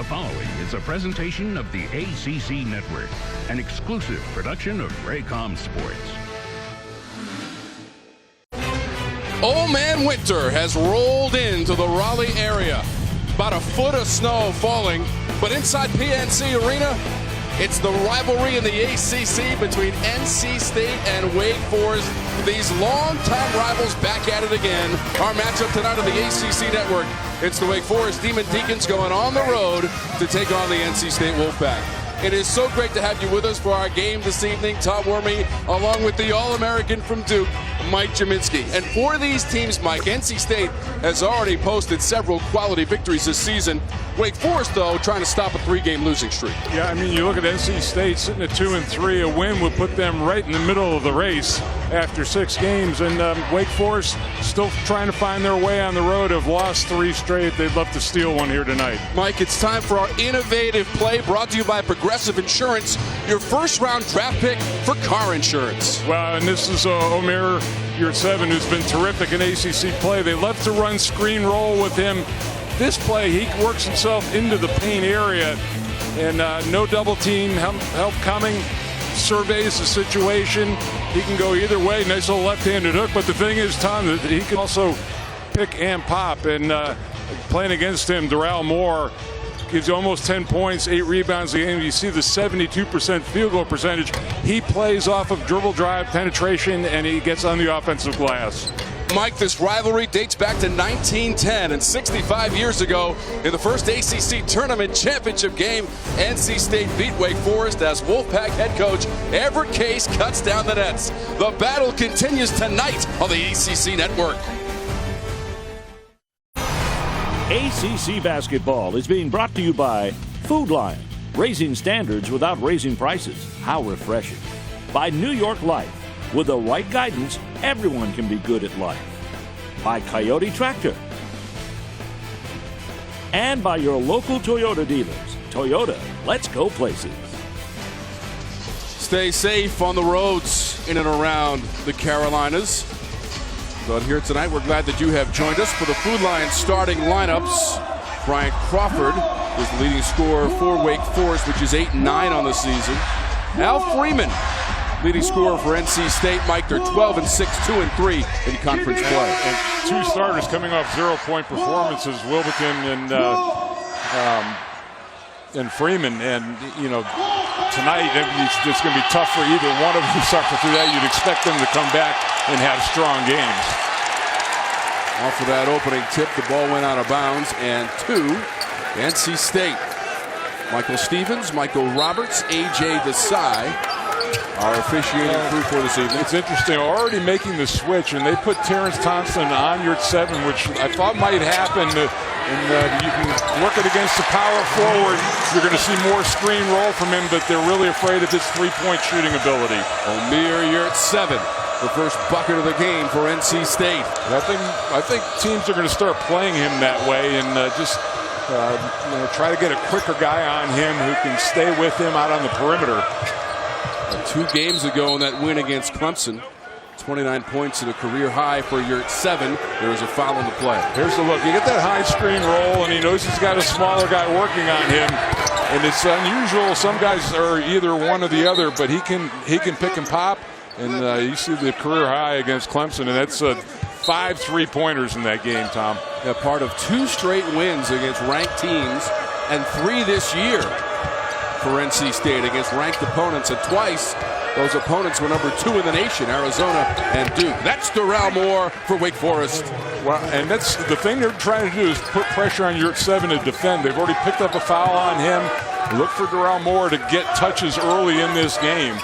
The following is a presentation of the ACC Network, an exclusive production of Raycom Sports. Old Man Winter has rolled into the Raleigh area. About a foot of snow falling, but inside PNC Arena, it's the rivalry in the ACC between NC State and Wake Forest. These longtime rivals back at it again. Our matchup tonight on the ACC Network. It's the Wake Forest Deacons going on the road to take on the NC State Wolfpack. It is so great to have you with us for our game this evening. Tom Wormy, along with the All-American from Duke, Mike Jaminski. And for these teams, Mike, NC State has already posted several quality victories this season. Wake Forest, though, trying to stop a three-game losing streak. Yeah, I mean, you look at NC State sitting at 2-3. A win would put them right in the middle of the race after 6 games. And Wake Forest still trying to find their way on the road. Have lost 3 straight. They'd love to steal one here tonight. Mike, it's time for our innovative play brought to you by Progressive Insurance, your first-round draft pick for car insurance. Well, and this is Omer Yurtseven, who's been terrific in ACC play. They love to run screen roll with him. This play, he works himself into the paint area, and no double team help coming. Surveys the situation. He can go either way. Nice little left-handed hook. But the thing is, Tom, that he can also pick and pop. And playing against him, Darrell Moore gives you almost 10 points, 8 rebounds a game. You see the 72% field goal percentage. He plays off of dribble drive penetration, and he gets on the offensive glass. Mike, this rivalry dates back to 1910, and 65 years ago in the first ACC tournament championship game, NC State beat Wake Forest as Wolfpack head coach Everett Case cuts down the nets. The battle continues tonight on the ACC Network. ACC basketball is being brought to you by Food Lion, raising standards without raising prices. How refreshing. By New York Life. With the right guidance, everyone can be good at life. By Coyote Tractor. And by your local Toyota dealers. Toyota, let's go places. Stay safe on the roads in and around the Carolinas. But here tonight, we're glad that you have joined us for the Food Lion starting lineups. Bryant Crawford is the leading scorer for Wake Forest, which is 8-9 on the season. Al Freeman, leading scorer for NC State. Mike, they're 12-6, 2-3 in conference play. And 2 starters coming off 0-point performances, Wilbekin and Freeman. And, you know, tonight it's going to be tough for either one of them to suffer through that. You'd expect them to come back and have strong games. Off of that opening tip, the ball went out of bounds, and 2, NC State. Michael Stevens, Michael Roberts, A.J. Desai, our officiating crew for this evening. It's interesting, already making the switch, and they put Terrence Thompson on Yurtseven, which I thought might happen. And you can work it against the power forward. You're going to see more screen roll from him, but they're really afraid of his three-point shooting ability. Omer Yurtseven, the first bucket of the game for NC State. I think teams are going to start playing him that way, and just try to get a quicker guy on him who can stay with him out on the perimeter. 2 games ago in that win against Clemson, 29 points and a career high for Yurtseven. There is a foul on the play. Here's the look. You get that high screen roll, and he knows he's got a smaller guy working on him. And it's unusual. Some guys are either one or the other, but he can pick and pop. And you see the career high against Clemson, and that's 5 3-pointers in that game, Tom. Yeah, part of 2 straight wins against ranked teams, and 3 this year for NC State against ranked opponents, and twice those opponents were number 2 in the nation, Arizona and Duke. That's Darrell Moore for Wake Forest. Well, and that's the thing they're trying to do, is put pressure on Yurtseven to defend. They've already picked up a foul on him. Look for Darrell Moore to get touches early in this game.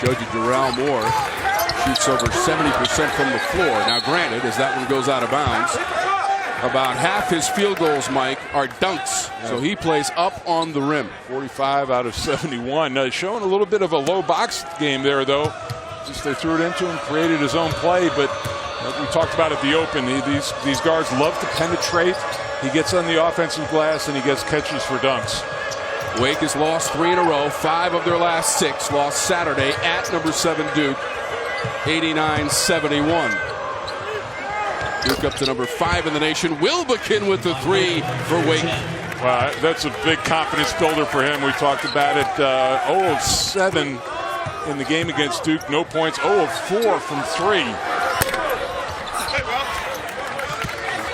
Showed you Darrell Moore shoots over 70% from the floor. Now granted, as that one goes out of bounds, about half his field goals, Mike, are dunks. So he plays up on the rim. 45 out of 71. Showing a little bit of a low box game there, though. Just they threw it into him, created his own play. But like we talked about at the open, these guards love to penetrate. He gets on the offensive glass, and he gets catches for dunks. Wake has lost 3 in a row. 5 of their last 6 lost Saturday at number 7 Duke, 89-71. Duke up to number 5 in the nation. Wilbekin with the 3 for Wake. Well, that's a big confidence builder for him. We talked about it. 0 of 7 in the game against Duke. No points. 0 of 4 from 3.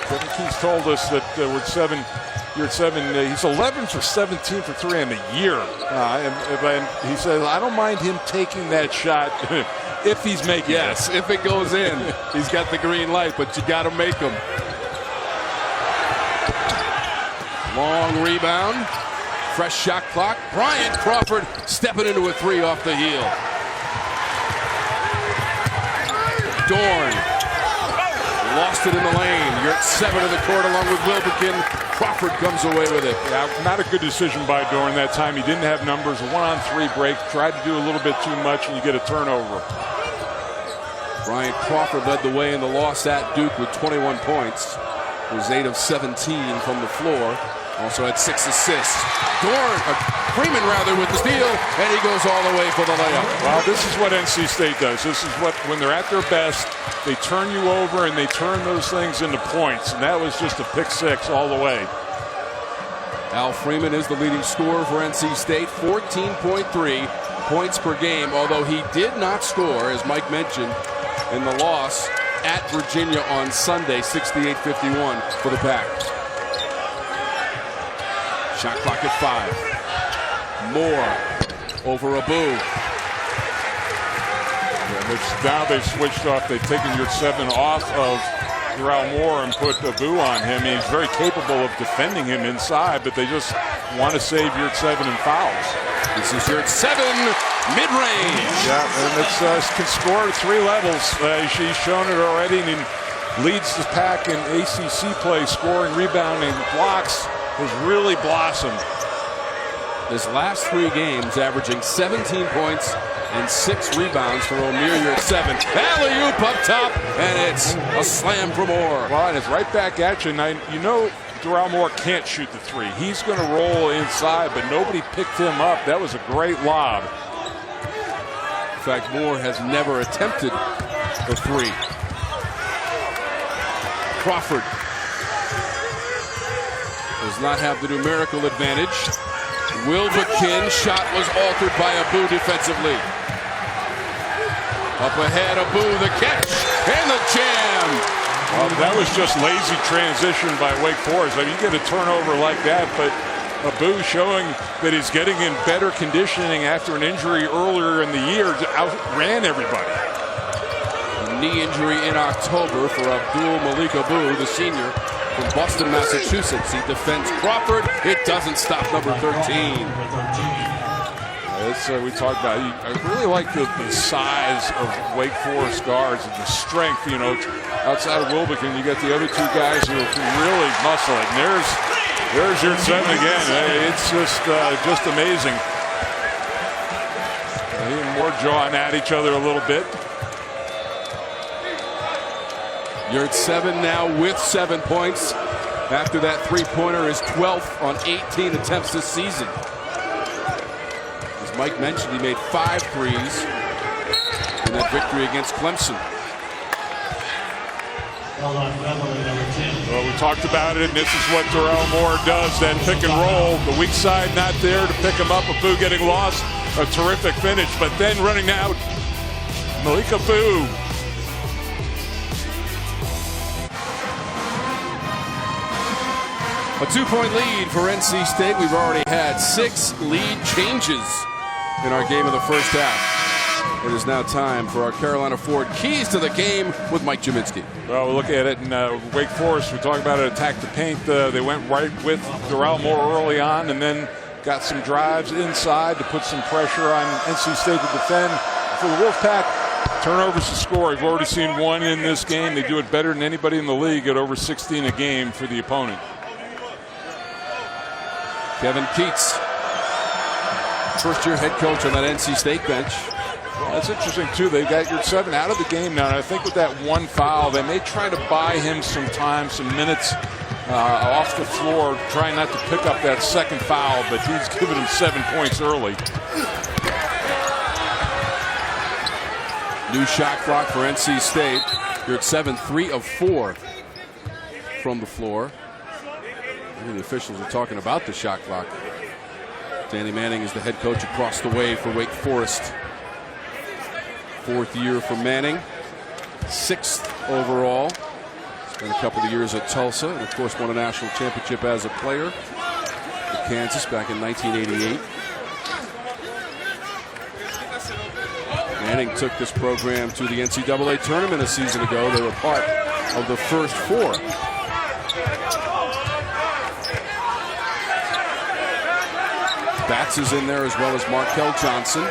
Kevin Keys told us that we're at 7. You're at 7. He's 11 for 17 for 3 in the year. And he says, I don't mind him taking that shot if he's making it. Yes, if it goes in. He's got the green light, but you got to make him. Long rebound. Fresh shot clock. Bryant Crawford stepping into a 3 off the heel. Dorn. Lost it in the lane. You're at 7 in the court along with Wilbekin. Crawford comes away with it. Yeah, not a good decision by Dorn that time. He didn't have numbers. A 1-on-3 break. Tried to do a little bit too much, and you get a turnover. Bryant Crawford led the way in the loss at Duke with 21 points. He was 8 of 17 from the floor. Also had 6 assists. Freeman with the steal, and he goes all the way for the layup. Well, this is what NC State does. This is what, when they're at their best, they turn you over and they turn those things into points. And that was just a pick 6 all the way. Al Freeman is the leading scorer for NC State, 14.3 points per game, although he did not score, as Mike mentioned, in the loss at Virginia on Sunday, 68-51 for the Pack. Shot clock at 5. Moore over Abu. Yeah, now they've switched off. They've taken your 7 off of Darrell Moore and put Abu on him. He's very capable of defending him inside, but they just want to save your 7 and fouls. This is your 7 mid-range. Yeah, and it can score at 3 levels. She's shown it already, and he leads the Pack in ACC play, scoring, rebounding, blocks. Has really blossomed. His last 3 games averaging 17 points and 6 rebounds for O'Meara. You're at 7. Alley-oop up top, and it's a slam for Moore. Well, and it's right back at you. Now, you know Darrell Moore can't shoot the 3. He's going to roll inside, but nobody picked him up. That was a great lob. In fact, Moore has never attempted the 3. Crawford does not have the numerical advantage. Wilbekin shot was altered by Abu defensively. Up ahead, Abu, the catch and the jam. Well, that was just lazy transition by Wake Forest. I mean, you get a turnover like that, but Abu showing that he's getting in better conditioning after an injury earlier in the year, outran everybody. A knee injury in October for Abdul Malik Abu, the senior from Boston, Massachusetts. He defends Crawford. It doesn't stop number 13. We talked about. I really like the size of Wake Forest guards and the strength. You know, outside of Wilbekin, you got the other 2 guys who can really muscle it. And there's your 7 again. It's just amazing. Even more jawing at each other a little bit. You're at 7 now with 7 points. After that 3-pointer is 12th on 18 attempts this season. As Mike mentioned, he made 5 threes in that victory against Clemson. Well, we talked about it, and this is what Darrell Moore does, that pick and roll. The weak side not there to pick him up. Abu getting lost. A terrific finish, but then running out, Malik Abu. A 2-point lead for NC State. We've already had 6 lead changes in our game of the first half. It is now time for our Carolina Ford Keys to the Game with Mike Jaminski. Well, we'll look at it in Wake Forest. We talked about it, attack the paint. They went right with Darrell Moore early on and then got some drives inside to put some pressure on NC State to defend. For the Wolfpack, turnovers to score. We've already seen 1 in this game. They do it better than anybody in the league at over 16 a game for the opponent. Kevin Keats, first-year head coach on that NC State bench. Well, that's interesting, too. They got your 7 out of the game now. And I think with that 1 foul, they may try to buy him some time, some minutes off the floor, trying not to pick up that 2nd foul, but he's given him 7 points early. New shot clock for NC State. You're at 7, 3 of 4 from the floor. Maybe the officials are talking about the shot clock. Danny Manning is the head coach across the way for Wake Forest. 4th year for Manning. 6th overall. Spent a couple of years at Tulsa, and of course won a national championship as a player with Kansas back in 1988. Manning took this program to the NCAA tournament a season ago. They were part of the first 4. Batts is in there as well as Markel Johnson.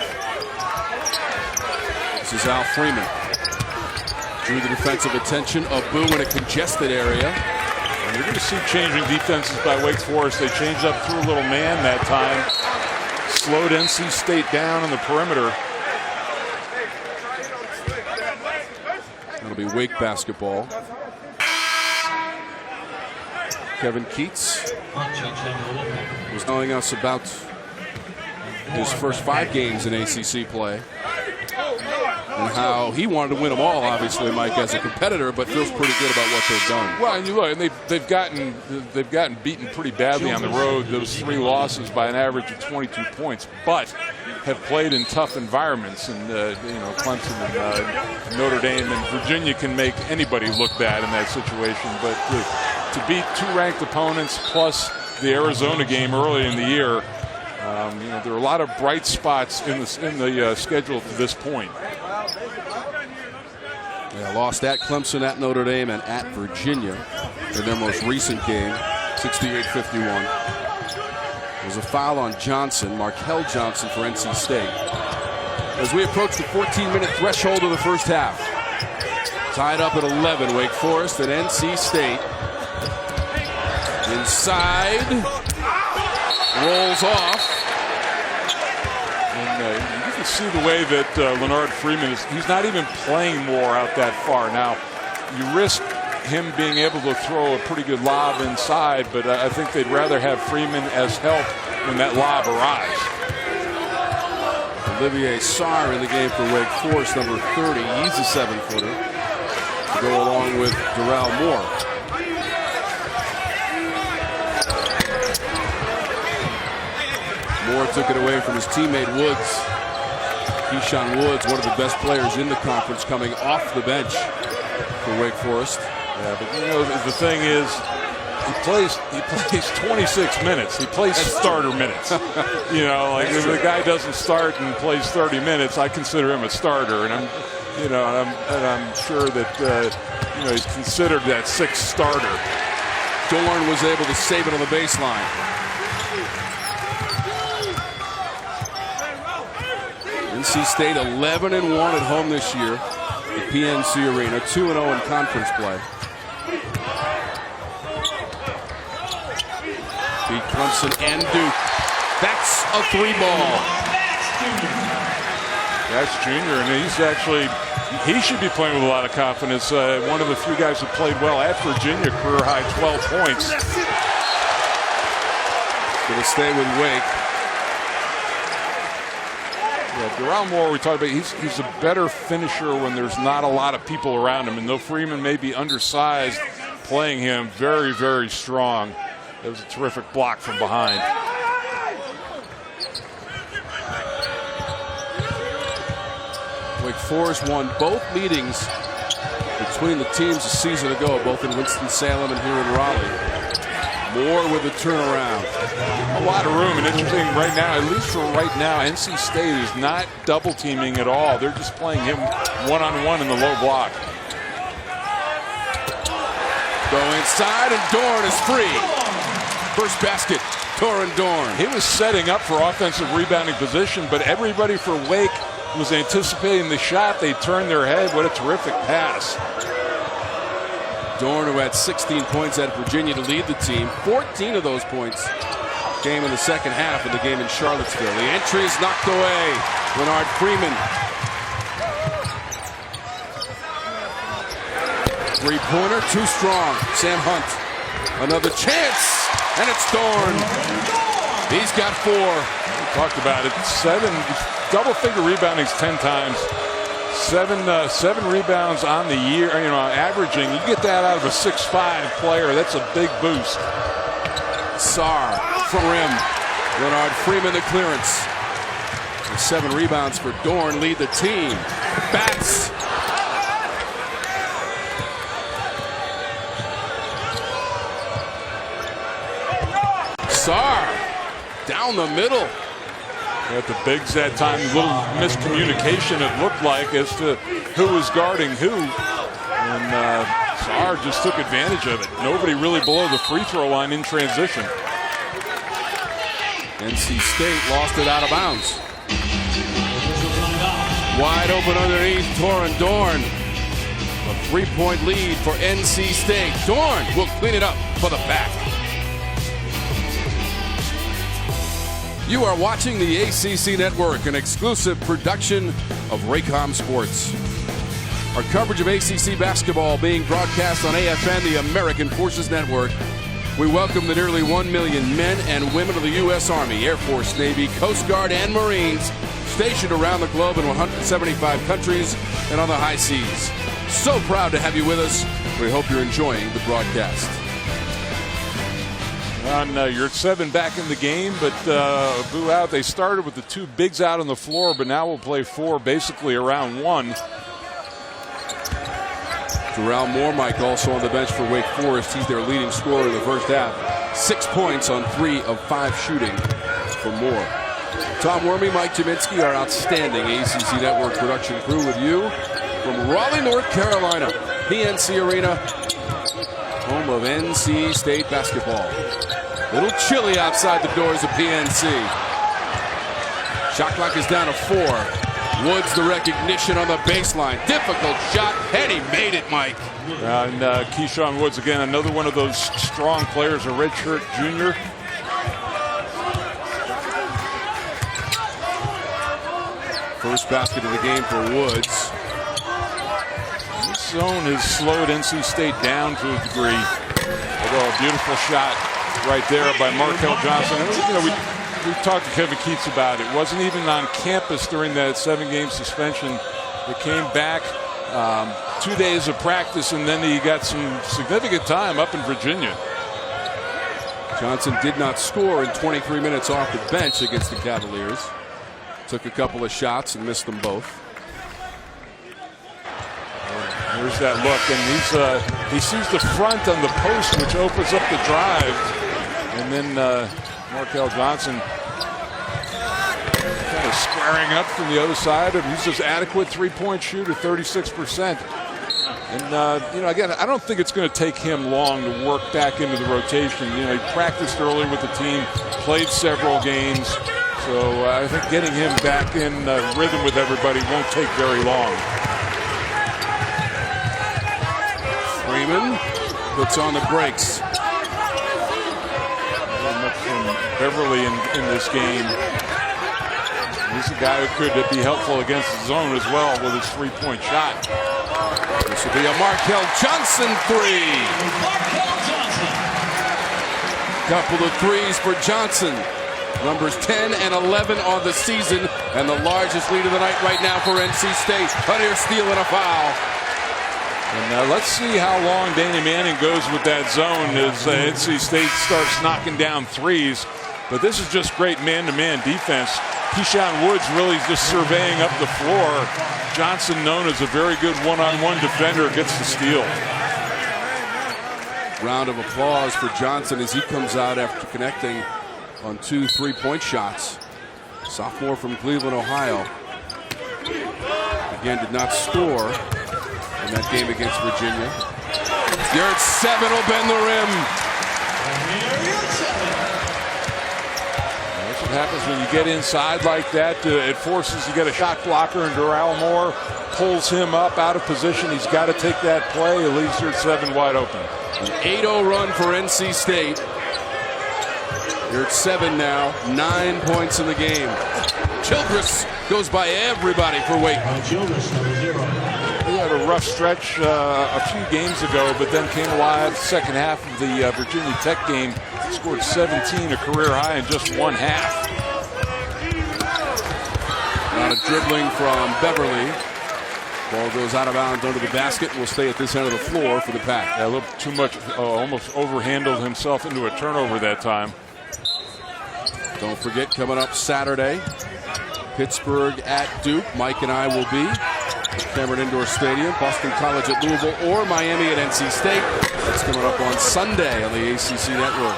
This is Al Freeman. Drew the defensive attention of Boo in a congested area. And you're going to see changing defenses by Wake Forest. They changed up through a little man that time. Slowed NC State down on the perimeter. That'll be Wake basketball. Kevin Keats was telling us about his first 5 games in ACC play and how he wanted to win them all, obviously, Mike, as a competitor, but feels pretty good about what they've done. Well, and you look, and they've gotten beaten pretty badly on the road. Those 3 losses by an average of 22 points, but have played in tough environments. And Clemson and Notre Dame and Virginia can make anybody look bad in that situation. But to beat 2 ranked opponents plus the Arizona game early in the year, there are a lot of bright spots in the schedule to this point. Yeah, lost at Clemson, at Notre Dame, and at Virginia in their most recent game, 68-51. There's a foul on Johnson, Markel Johnson for NC State. As we approach the 14-minute threshold of the first half. Tied up at 11, Wake Forest and NC State. Inside, rolls off. And you can see the way that Leonard Freeman he's not even playing more out that far. Now, you risk him being able to throw a pretty good lob inside, but I think they'd rather have Freeman as help when that lob arrives. Olivier Sarr in the game for Wake Forest, number 30. He's a 7-footer to go along with Darrell Moore. Moore took it away from his teammate Woods. Keyshawn Woods, one of the best players in the conference, coming off the bench for Wake Forest. Yeah, but the thing is, he plays 26 minutes. He plays starter minutes. If the guy doesn't start and plays 30 minutes, I consider him a starter, and I'm sure that he's considered that 6th starter. Dorn was able to save it on the baseline. NC State 11-1 at home this year at PNC Arena, 2-0 in conference play. Beat Clemson and Duke. That's a 3-ball. That's Junior, and he should be playing with a lot of confidence. One of the few guys who played well at Virginia, career high 12 points. Going to stay with Wake. Yeah, Darrell Moore, we talked about, he's a better finisher when there's not a lot of people around him. And though Freeman may be undersized, playing him very, very strong. It was a terrific block from behind. Wake Forest won both meetings between the teams a season ago, both in Winston-Salem and here in Raleigh. Moore with a turnaround. A lot of room, and interesting right now, at least for right now, NC State is not double teaming at all. They're just playing him one-on-one in the low block. Go inside, and Dorn is free. First basket, Torin Dorn. He was setting up for offensive rebounding position, but everybody for Wake was anticipating the shot. They turned their head. What a terrific pass. Dorn, who had 16 points at Virginia to lead the team. 14 of those points came in the second half of the game in Charlottesville. The entry is knocked away. Leonard Freeman. Three-pointer, too strong. Sam Hunt. Another chance, and it's Dorn. He's got 4. We talked about it. 7 double-figure reboundings 10 times. 7 rebounds on the year, averaging. You get that out of a 6'5" player, that's a big boost. Sarr from rim. Leonard Freeman the clearance. The 7 rebounds for Dorn lead the team. Bats. Sarr down the middle. At the bigs that time, a little miscommunication it looked like as to who was guarding who. And Sarr just took advantage of it. Nobody really below the free throw line in transition. NC State lost it out of bounds. Wide open underneath, Torin Dorn. A 3-point lead for NC State. Dorn will clean it up for the back. You are watching the ACC Network, an exclusive production of Raycom Sports. Our coverage of ACC basketball being broadcast on AFN, the American Forces Network. We welcome the nearly 1 million men and women of the U.S. Army, Air Force, Navy, Coast Guard, and Marines stationed around the globe in 175 countries and on the high seas. So proud to have you with us. We hope you're enjoying the broadcast. You're at 7 back in the game, but boo out. They started with the 2 bigs out on the floor, but now we'll play 4 basically around 1. Terrell Moore, Mike, also on the bench for Wake Forest. He's their leading scorer in the first half. 6 points on 3 of 5 shooting for Moore. Tom Wormy, Mike Jaminski, our outstanding ACC Network production crew with you from Raleigh, North Carolina. PNC Arena, home of NC State basketball. A little chilly outside the doors of PNC. Shot clock is down to 4. Woods the recognition on the baseline. Difficult shot, and he made it, Mike. And Keyshawn Woods, again, another one of those strong players, a redshirt junior. First basket of the game for Woods. This zone has slowed NC State down to a degree. Although a beautiful shot right there by Markel Johnson. We talked to Kevin Keats about it. It wasn't even on campus during that 7-game suspension. It came back 2 days of practice, and then he got some significant time up in Virginia. Johnson did not score in 23 minutes off the bench against the Cavaliers. Took a couple of shots and missed them both. There's that look, and he sees the front on the post, which opens up the drive. And then Markel Johnson kind of squaring up from the other side, and he's just adequate 3-point shooter, 36%. And again, I don't think it's going to take him long to work back into the rotation. He practiced early with the team, played several games, so I think getting him back in rhythm with everybody won't take very long. Freeman puts on the brakes. From Beverly in this game. He's a guy who could be helpful against the zone as well with his 3-point shot. This will be a Markel Johnson 3. Couple of threes for Johnson. Numbers 10 and 11 on the season, and the largest lead of the night right now for NC State. A near steal and a foul. And let's see how long Danny Manning goes with that zone as NC State starts knocking down threes. But this is just great man-to-man defense. Keyshawn Woods really just surveying up the floor. Johnson, known as a very good one-on-one defender, gets the steal. Round of applause for Johnson as he comes out after connecting on 2 3-point shots. Sophomore from Cleveland, Ohio. Again, did not score in that game against Virginia. You're at 7 will bend the rim. That's what happens when you get inside like that. It forces you get a shot blocker, and Darrell Moore pulls him up out of position. He's got to take that play. It leaves you at 7 wide open. An 8-0 run for NC State. You're at 7 now. 9 points in the game. Childress goes by everybody for Wake. He had a rough stretch a few games ago, but then came alive second half of the Virginia Tech game. Scored 17, a career high in just 1 half. A lot of dribbling from Beverly. Ball goes out of bounds under the basket and will stay at this end of the floor for the Pack. Yeah, a little too much, almost overhandled himself into a turnover that time. Don't forget, coming up Saturday, Pittsburgh at Duke. Mike and I will be at Cameron Indoor Stadium, Boston College at Louisville, or Miami at NC State. That's coming up on Sunday on the ACC Network.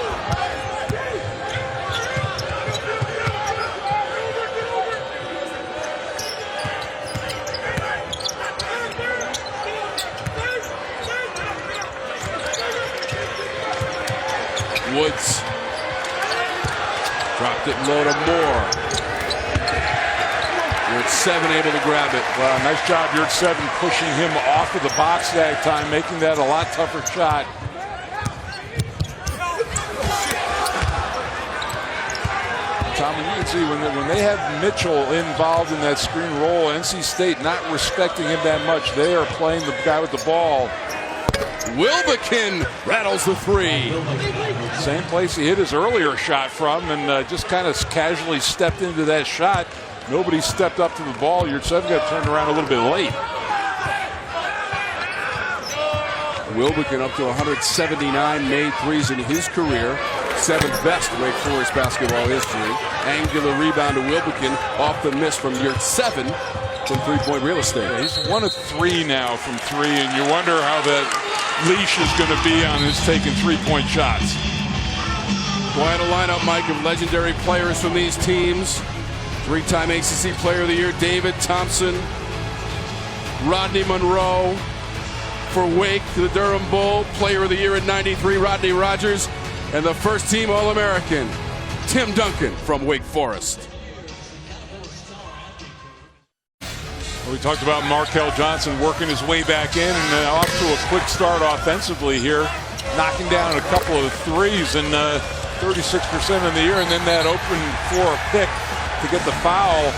Woods dropped it low to Moore. Yurt 7 able to grab it. Well, nice job, Yurt 7, pushing him off of the box that time, making that a lot tougher shot. Tom, you can see when they have Mitchell involved in that screen roll, NC State not respecting him that much. They are playing the guy with the ball. Wilbekin rattles the three. Same place he hit his earlier shot from, and just kind of casually stepped into that shot. Nobody stepped up to the ball. Yurt 7 got turned around a little bit late. Wilbekin up to 179 made threes in his career. 7th best in Wake Forest basketball history. Angular rebound to Wilbekin off the miss from Yurt 7 from three-point real estate. Yeah, he's 1 of 3 now from 3, and you wonder how that leash is going to be on his taking three-point shots. Quite a lineup, Mike, of legendary players from these teams. 3-time ACC Player of the Year, David Thompson. Rodney Monroe for Wake, the Durham Bull. Player of the Year in '93, Rodney Rogers. And the first-team All-American, Tim Duncan from Wake Forest. We talked about Markel Johnson working his way back in and off to a quick start offensively here, knocking down a couple of threes and 36% in the year, and then that open floor pick to get the foul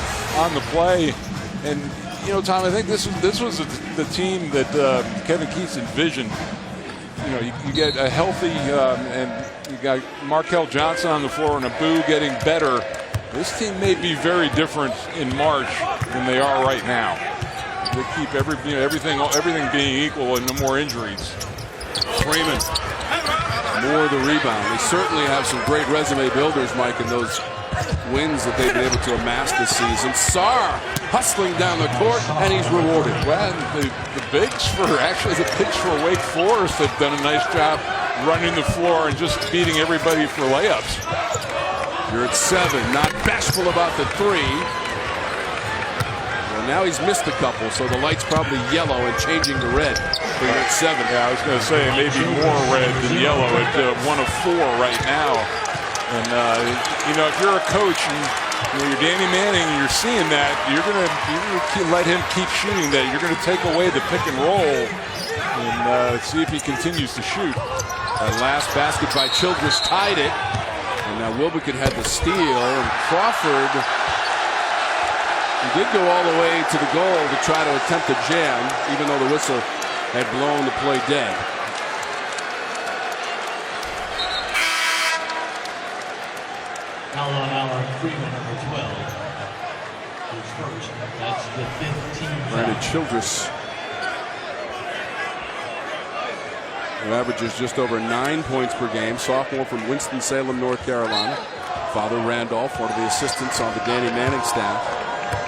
on the play. And you know, Tom, I think this was the team that Kevin Keatts envisioned. You know, you get a healthy and you got Markel Johnson on the floor and Abu getting better. This team may be very different in March than they are right now. They keep everything being equal and no more injuries. Freeman, more the rebound. They certainly have some great resume builders, Mike, in those wins that they've been able to amass this season. Sarr hustling down the court, and he's rewarded. Well, the bigs for Wake Forest have done a nice job running the floor and just beating everybody for layups. You're at 7, not bashful about the 3. Well, now he's missed a couple, so the light's probably yellow and changing to red. You're at 7. Yeah, I was going to say maybe more red than yellow at 1 of 4 right now. And you know, if you're a coach and you're Danny Manning and you're seeing that, you're gonna let him keep shooting that. You're going to take away the pick and roll and see if he continues to shoot. That last basket by Childress tied it. And now Wilbekin had the steal, and Crawford, he did go all the way to the goal to try to attempt a jam, even though the whistle had blown the play dead. Foul on Allen Freeman, number 12. His first, that's the 15th. Brandon Childress, who averages just over 9 points per game, sophomore from Winston-Salem, North Carolina. Father Randolph, one of the assistants on the Danny Manning staff.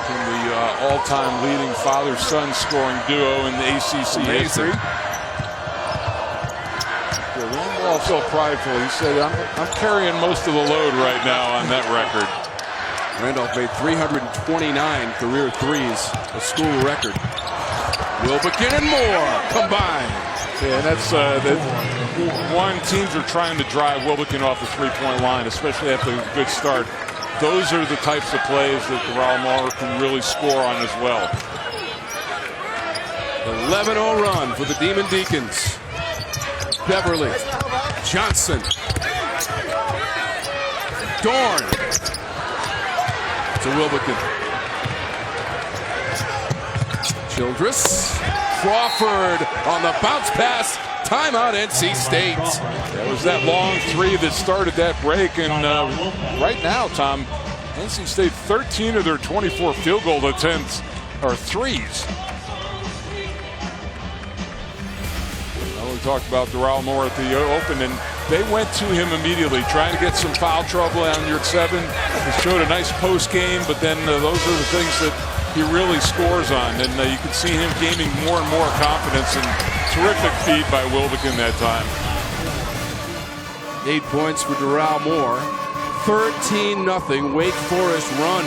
And the all-time leading father-son scoring duo in the ACC history. Randolph felt prideful. He said, I'm carrying most of the load right now on that record. Randolph made 329 career threes, a school record. Wilbekin and Moore combined. Yeah, and that's one, teams are trying to drive Wilbekin off the three-point line, especially after a good start. Those are the types of plays that the Raleigh can really score on as well. 11-0 run for the Demon Deacons. Beverly, Johnson, Dorn to Wilbekin. Childress, Crawford on the bounce pass. Timeout, NC State. That was that long three that started that break. And right now, Tom, NC State, 13 of their 24 field goal attempts are threes. We talked about Doral Moore at the Open, and they went to him immediately, trying to get some foul trouble on Yurt 7. He showed a nice post game, but then those are the things that he really scores on, and you can see him gaining more and more confidence, and terrific feed by Wilbekin that time. 8 points for Doral Moore. 13-0 Wake Forest run.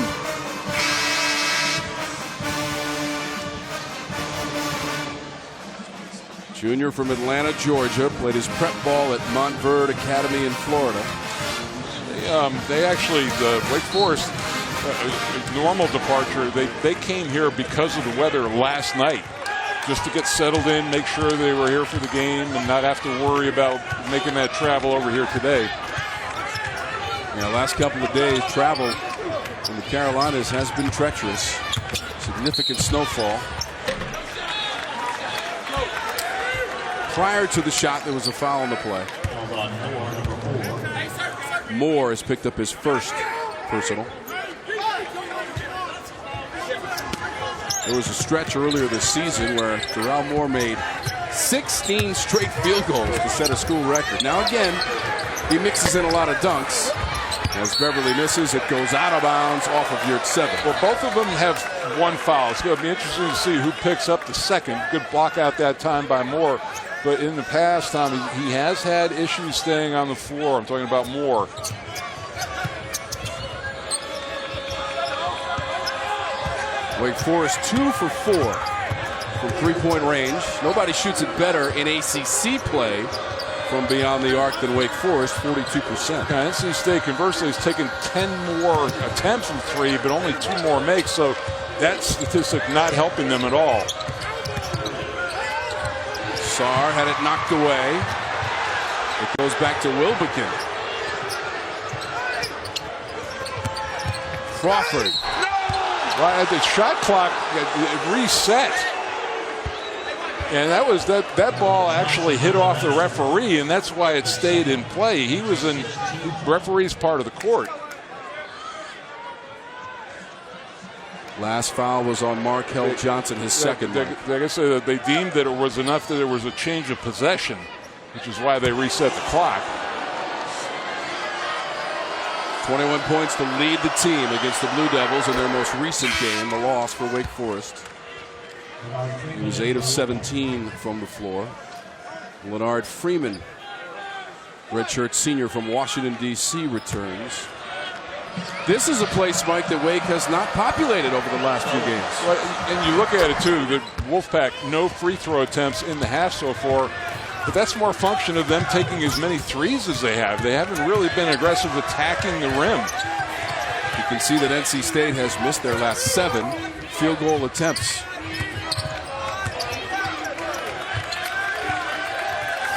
Junior from Atlanta, Georgia, played his prep ball at Montverde Academy in Florida. They actually, Wake Forest, normal departure, they came here because of the weather last night, just to get settled in, make sure they were here for the game, and not have to worry about making that travel over here today. Yeah, last couple of days, travel in the Carolinas has been treacherous. Significant snowfall. Prior to the shot, there was a foul on the play. Moore has picked up his first personal. There was a stretch earlier this season where Doral Moore made 16 straight field goals to set a school record. Now again, he mixes in a lot of dunks. As Beverly misses, it goes out of bounds off of Yurt 7. Well, both of them have one foul. It's going to be interesting to see who picks up the second. Good block out that time by Moore. But in the past, Tommy, he has had issues staying on the floor. I'm talking about Moore. Wake Forest 2 for 4 from three-point range. Nobody shoots it better in ACC play from beyond the arc than Wake Forest, 42%. Yeah, NC State, conversely, has taken 10 more attempts from three, but only 2 more makes, so that statistic not helping them at all. Sarr had it knocked away. It goes back to Wilbekin. Crawford. Right, the shot clock reset. And that ball actually hit off the referee, and that's why it stayed in play. He was in referee's part of the court. Last foul was on Markel Johnson, his second one. Like I said, they deemed that it was enough that there was a change of possession, which is why they reset the clock. 21 points to lead the team against the Blue Devils in their most recent game, the loss for Wake Forest. He was 8 of 17 from the floor. Leonard Freeman, redshirt senior from Washington, D.C., returns. This is a place, Mike, that Wake has not populated over the last few games. Well, and you look at it, too, the Wolfpack, no free throw attempts in the half so far. But that's more a function of them taking as many threes as they have. They haven't really been aggressive attacking the rim. You can see that NC State has missed their last 7 field goal attempts.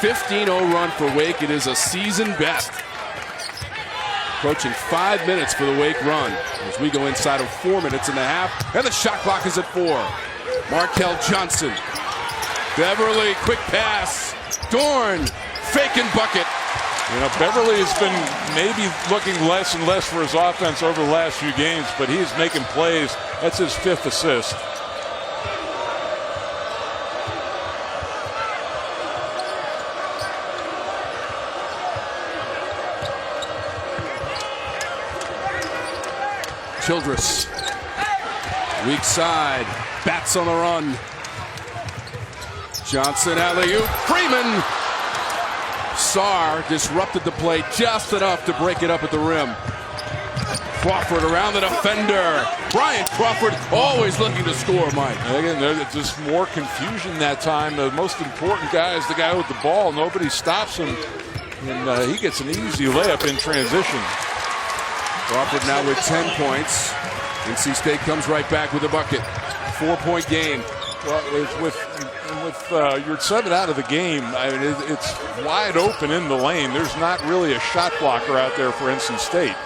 15-0 run for Wake. It is a season best. Approaching 5 minutes for the Wake run as we go inside of 4 minutes and a half. And the shot clock is at 4. Markel Johnson. Beverly, quick pass. Dorn, fake and bucket. You know, Beverly has been maybe looking less and less for his offense over the last few games, but he's making plays. That's his 5th assist. Childress, weak side, bats on the run. Johnson, alley-oop, Freeman. Sarr disrupted the play just enough to break it up at the rim. Crawford around the defender. Brian Crawford always looking to score, Mike. Again, there's just more confusion that time. The most important guy is the guy with the ball. Nobody stops him, and he gets an easy layup in transition. Crawford now with 10 points. NC State comes right back with a bucket. 4-point game. Well, with Yurt 7 out of the game, I mean, it's wide open in the lane. There's not really a shot blocker out there for NC State.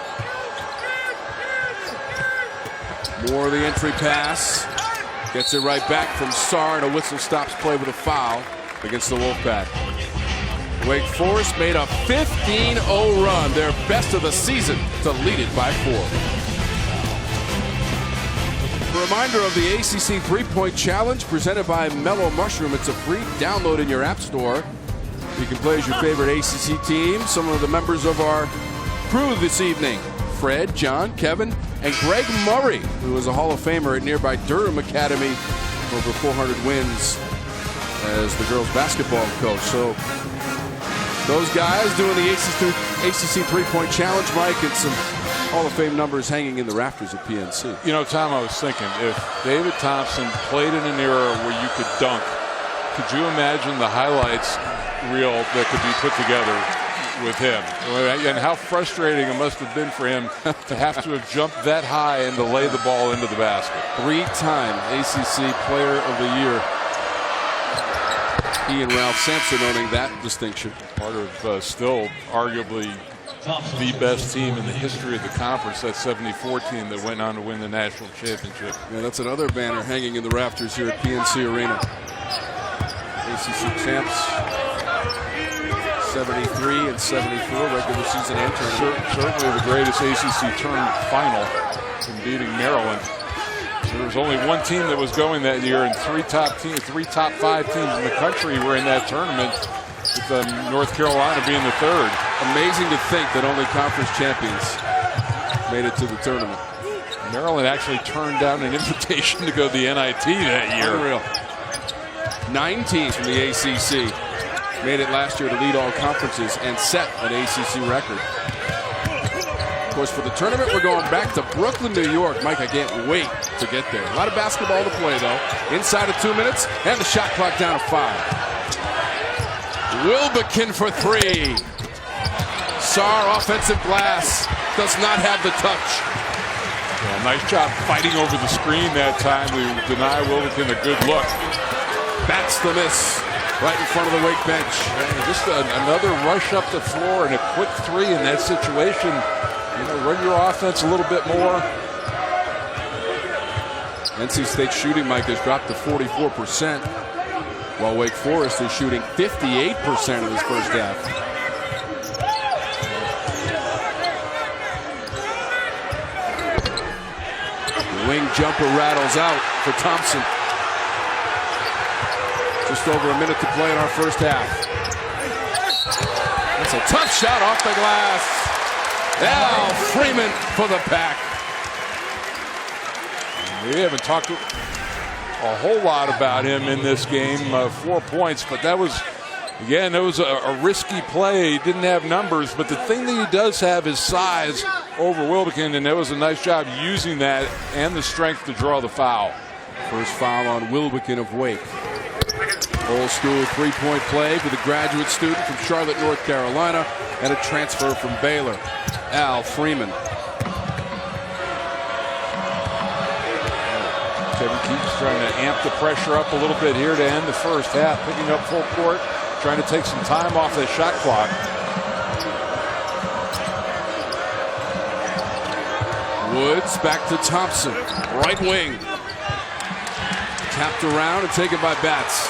Moore the entry pass. Gets it right back from Sarr, and a whistle stops play with a foul against the Wolfpack. Wake Forest made a 15-0 run, their best of the season, to lead it by 4. A reminder of the ACC 3-Point Challenge presented by Mellow Mushroom. It's a free download in your app store. You can play as your favorite ACC team. Some of the members of our crew this evening: Fred, John, Kevin, and Greg Murray, who is a Hall of Famer at nearby Durham Academy, over 400 wins as the girls basketball coach. So those guys doing the ACC three-point challenge, Mike, and some Hall of Fame numbers hanging in the rafters at PNC. You know, Tom, I was thinking, if David Thompson played in an era where you could dunk, could you imagine the highlights reel that could be put together with him? And how frustrating it must have been for him to have to have jumped that high and to lay the ball into the basket. 3-time ACC Player of the Year. He and Ralph Sampson owning that distinction. Part of still arguably the best team in the history of the conference, that 74 team that went on to win the national championship. Yeah, that's another banner hanging in the rafters here at PNC Arena. ACC champs, 73 and 74, regular season and tournament. Certainly the greatest ACC tournament final in beating Maryland. There was only one team that was going that year, and three top 5 teams in the country were in that tournament, with North Carolina being the third. Amazing to think that only conference champions made it to the tournament. Maryland actually turned down an invitation to go to the NIT that year. Unreal. 9 teams from the ACC made it last year to lead all conferences and set an ACC record. Of course, for the tournament, we're going back to Brooklyn, New York. Mike, I can't wait to get there. A lot of basketball to play, though. Inside of 2 minutes, and the shot clock down to 5. Wilbekin for 3. Saar, offensive glass, does not have the touch. Yeah, nice job fighting over the screen that time to deny Wilbekin a good look. That's the miss right in front of the Wake bench. Yeah, just another rush up the floor and a quick 3 in that situation. You know, run your offense a little bit more. NC State shooting, Mike, has dropped to 44%, while Wake Forest is shooting 58% in this first half. The wing jumper rattles out for Thompson. Just over a minute to play in our first half. That's a tough shot off the glass. Al Freeman for the pack. We haven't talked a whole lot about him in this game. 4 points, but that was, again, it was a risky play. He didn't have numbers, but the thing that he does have is size over Wilbekin, and that was a nice job using that and the strength to draw the foul. First foul on Wilbekin of Wake. Old school three-point play for the graduate student from Charlotte, North Carolina, and a transfer from Baylor, Al Freeman. Kevin Keaton's trying to amp the pressure up a little bit here to end the first half, picking up full court, trying to take some time off that shot clock. Woods back to Thompson, right wing. Tapped around and taken by Batts.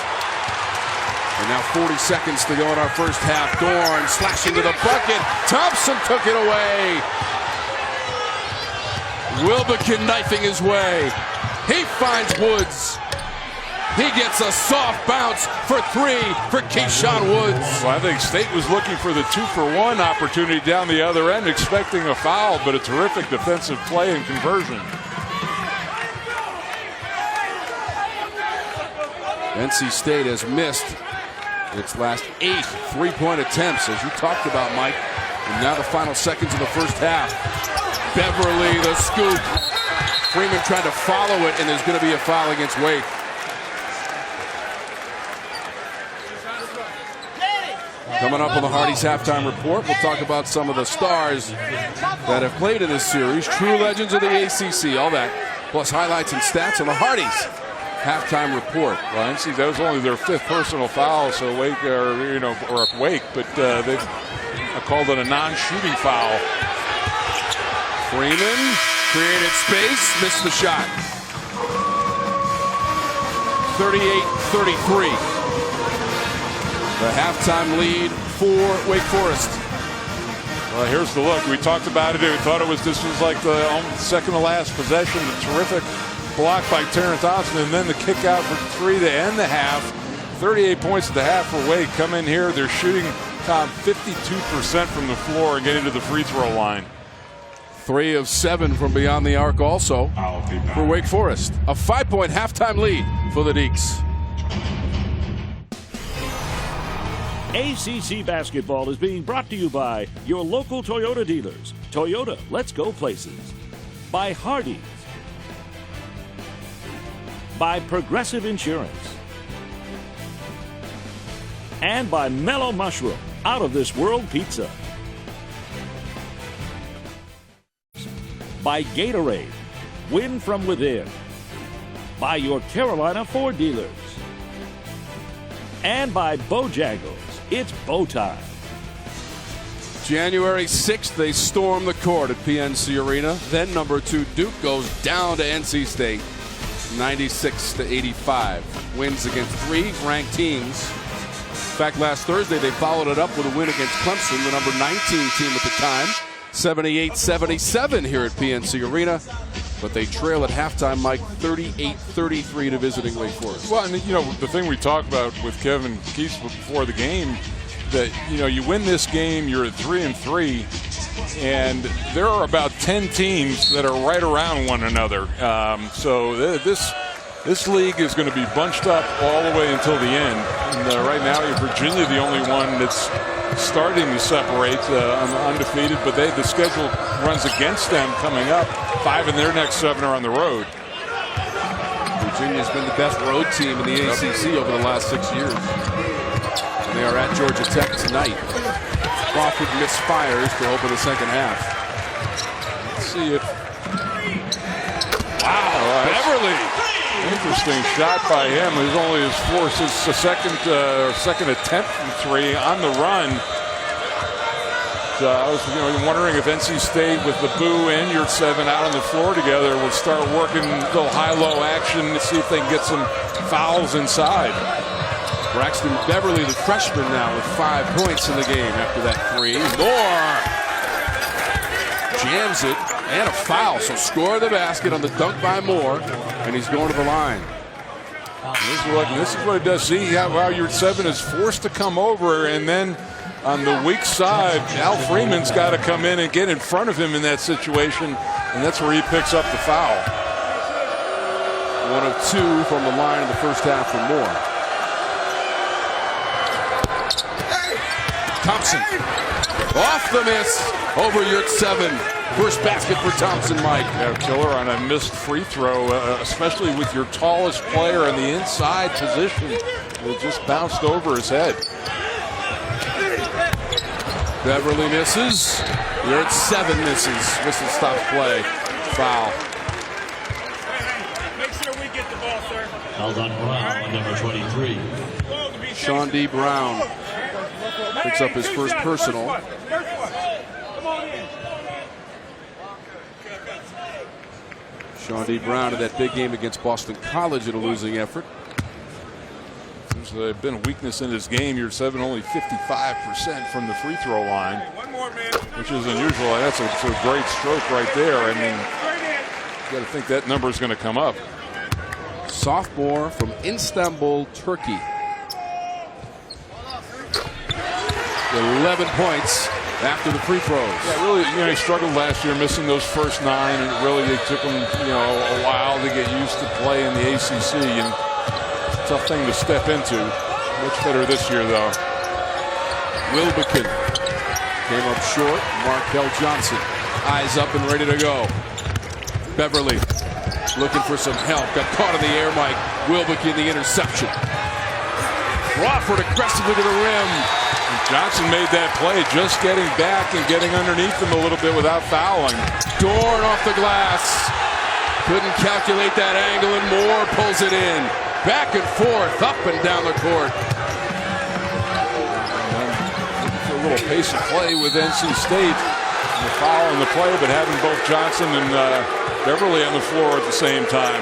And now 40 seconds to go in our first half. Dorn slashing to the bucket. Thompson took it away. Wilbekin knifing his way. He finds Woods. He gets a soft bounce for 3 for Keyshawn Woods. Well, I think State was looking for the 2-for-1 opportunity down the other end, expecting a foul, but a terrific defensive play and conversion. NC State has missed its last 8 three-point attempts, as you talked about, Mike. And now the final seconds of the first half. Beverly, the scoop. Freeman tried to follow it, and there's going to be a foul against Wake. Coming up on the Hardy's halftime report, we'll talk about some of the stars that have played in this series. True legends of the ACC, all that. Plus highlights and stats on the Hardy's halftime report. Well, NC, that was only their 5th personal foul, so Wake, Wake, but they've called it a non-shooting foul. Freeman created space, missed the shot. 38-33. The halftime lead for Wake Forest. Well, here's the look. We talked about it. We thought this was like the second to last possession. A terrific block by Terrence Thompson, and then the kick out for 3 to end the half. 38 points at the half for Wade. Come in here, they're shooting, Tom, 52% from the floor and getting to the free throw line. 3 of 7 from beyond the arc also for Wake Forest. A 5-point halftime lead for the Deacons. ACC basketball is being brought to you by your local Toyota dealers. Toyota, let's go places. By Hardee's. By Progressive Insurance. And by Mellow Mushroom, out of this world pizza. By Gatorade, win from within. By your Carolina Ford dealers. And by Bojangles, it's bow time. January 6th, they storm the court at PNC Arena. Then number 2 Duke goes down to NC State, 96-85. Wins against 3 ranked teams. In fact, last Thursday they followed it up with a win against Clemson, the number 19 team at the time, 78-77 here at PNC Arena. But they trail at halftime, Mike, 38-33 to visiting Wake Forest. Well, and the thing we talked about with Kevin Keith before the game, that you win this game, you're at 3-3, and there are about 10 teams that are right around one another. So this league is going to be bunched up all the way until the end. And right now, Virginia, the only one that's starting to separate, undefeated, but the schedule runs against them coming up. 5 in their next 7 are on the road. Virginia's been the best road team in the ACC over the last 6 years. And they are at Georgia Tech tonight. Crawford misfires to open the second half. Let's see if... Wow, Beverly! Interesting shot by him. It was only his second attempt from 3 on the run. I was wondering if NC State with the Boo and Yurt 7 out on the floor together will start working a little high-low action to see if they can get some fouls inside. Braxton Beverly, the freshman now, with 5 points in the game after that 3. More! Jams it, and a foul. So score the basket on the dunk by Moore, and he's going to the line. This is what it does. See how Yurt 7 is forced to come over, and then on the weak side, Al Freeman's got to come in and get in front of him in that situation, and that's where he picks up the foul. 1 of 2 from the line in the first half for Moore. Thompson off the miss over Yurt 7. First basket for Thompson, Mike. Yeah, killer on a missed free throw, especially with your tallest player in the inside position. It just bounced over his head. Beverly misses. Yurt 7 misses. Whistle stops play. Foul. Make sure we get the ball, sir. Foul's on Brown, number 23. Sean D. Brown picks up his first personal. Sean D. Brown in that big game against Boston College in a losing effort. There's been a weakness in his game. Yurt 7 only 55% from the free throw line, which is unusual. That's a great stroke right there. I mean, you got to think that number is going to come up. Sophomore from Istanbul, Turkey. 11 points after the free throws. Yeah, really, he struggled last year missing those first 9, and it took him, a while to get used to play in the ACC, and it's a tough thing to step into. Much better this year, though. Wilbekin came up short. Markel Johnson, eyes up and ready to go. Beverly looking for some help. Got caught in the air, Mike. Wilbekin, the interception. Crawford aggressively to the rim. Johnson made that play, just getting back and getting underneath him a little bit without fouling. Dorn off the glass. Couldn't calculate that angle, and Moore pulls it in. Back and forth, up and down the court. A little pace of play with NC State. The foul in the play, but having both Johnson and Beverly on the floor at the same time.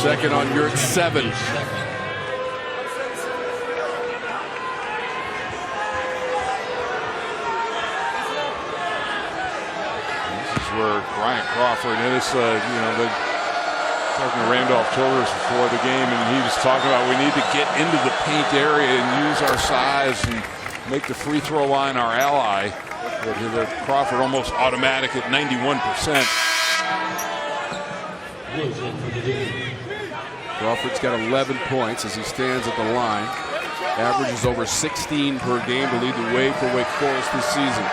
Second on Yurt 7. Where Bryant Crawford is, Talking to Randolph Childress before the game, and he was talking about we need to get into the paint area and use our size and make the free throw line our ally. But Crawford almost automatic at 91%. Crawford's got 11 points as he stands at the line. Averages over 16 per game to lead the way for Wake Forest this season.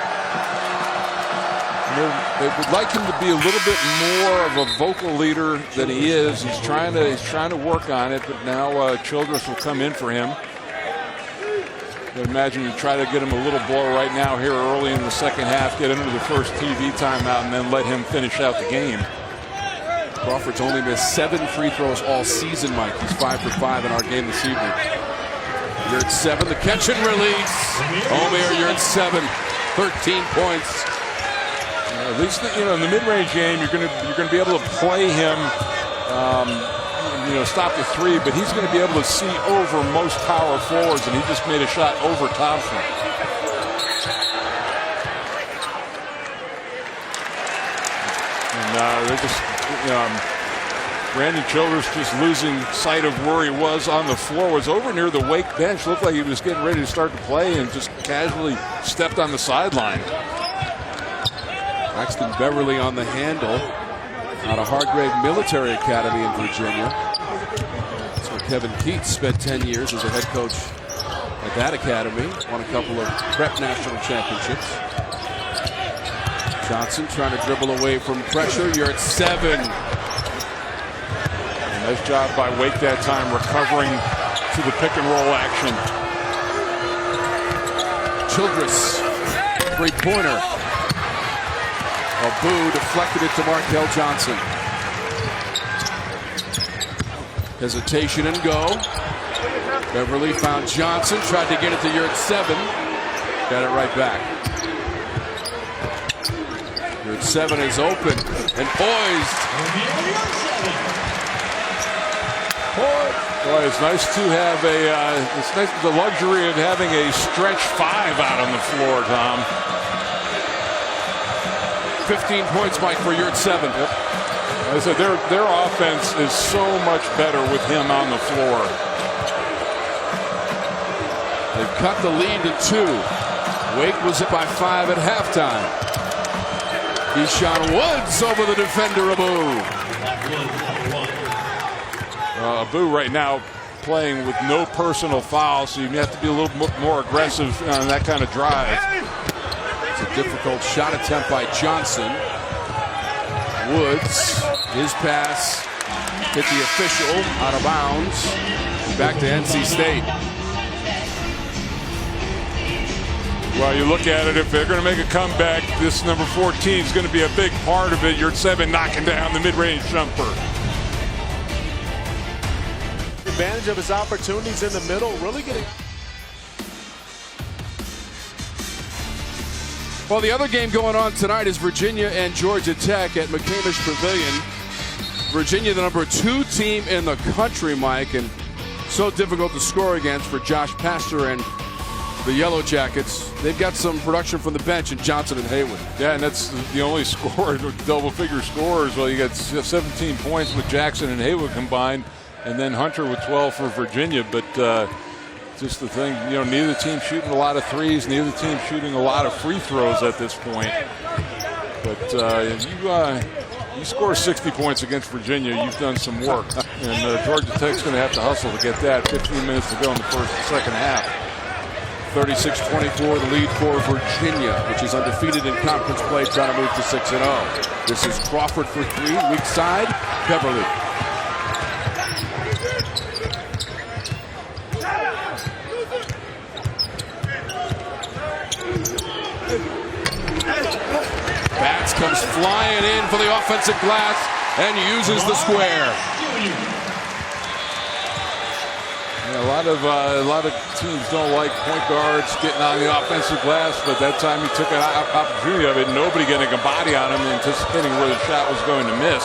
They would like him to be a little bit more of a vocal leader than he is. He's trying to work on it, but now Childress will come in for him. I imagine you try to get him a little blow right now here early in the second half, get him to the first TV timeout, and then let him finish out the game. Crawford's only missed 7 free throws all season, Mike. He's 5 for 5 in our game this evening. You're at 7, the catch and release. Omer, you're at 7, 13 points. At least, in the mid-range game, you're going to be able to play him, stop the three, but he's going to be able to see over most power forwards, and he just made a shot over Thompson. And they're just, Brandon Childress just losing sight of where he was on the floor, was over near the Wake bench, looked like he was getting ready to start to play and just casually stepped on the sideline. Braxton Beverly on the handle out of Hargrave Military Academy in Virginia. That's where Kevin Keats spent 10 years as a head coach at that academy. Won a couple of prep national championships. Johnson trying to dribble away from pressure. You're at 7. Nice job by Wake that time, recovering to the pick and roll action. Childress, three-pointer. Abu deflected it to Markel Johnson. Hesitation and go. Beverly found Johnson, tried to get it to Yurt 7. Got it right back. Yurt 7 is open and poised. Boy, it's nice to have the luxury of having a stretch 5 out on the floor, Tom. 15 points, Mike, for Yurt 7. Yep. I said their offense is so much better with him on the floor. They've cut the lead to 2. Wake was up by 5 at halftime. Deshaun Woods over the defender, Abu. Abu right now playing with no personal fouls, so you have to be a little more aggressive on that kind of drive. It's a difficult shot attempt by Johnson. Woods, his pass hit the official out of bounds. Back to NC State. Well, you look at it, if they're going to make a comeback, this number 14 is going to be a big part of it. Yurt 7 knocking down the mid-range jumper. Advantage of his opportunities in the middle, really getting. Well, the other game going on tonight is Virginia and Georgia Tech at McCamish Pavilion. Virginia, the number 2 team in the country, Mike, and so difficult to score against for Josh Pastor and the Yellow Jackets. They've got some production from the bench in Johnson and Haywood. Yeah, and that's the only score, double-figure scores. Well, you got 17 points with Jackson and Haywood combined, and then Hunter with 12 for Virginia. But just the thing, neither team shooting a lot of threes, neither team shooting a lot of free throws at this point. But you score 60 points against Virginia, you've done some work. And Georgia Tech's going to have to hustle to get that. 15 minutes to go in the second half. 36-24, the lead for Virginia, which is undefeated in conference play, trying to move to 6-0. This is Crawford for 3, weak side, Beverly. Bats comes flying in for the offensive glass and uses the square. Yeah, a lot of teams don't like point guards getting on the offensive glass, but that time he took an opportunity of it. Nobody getting a body on him, anticipating where the shot was going to miss.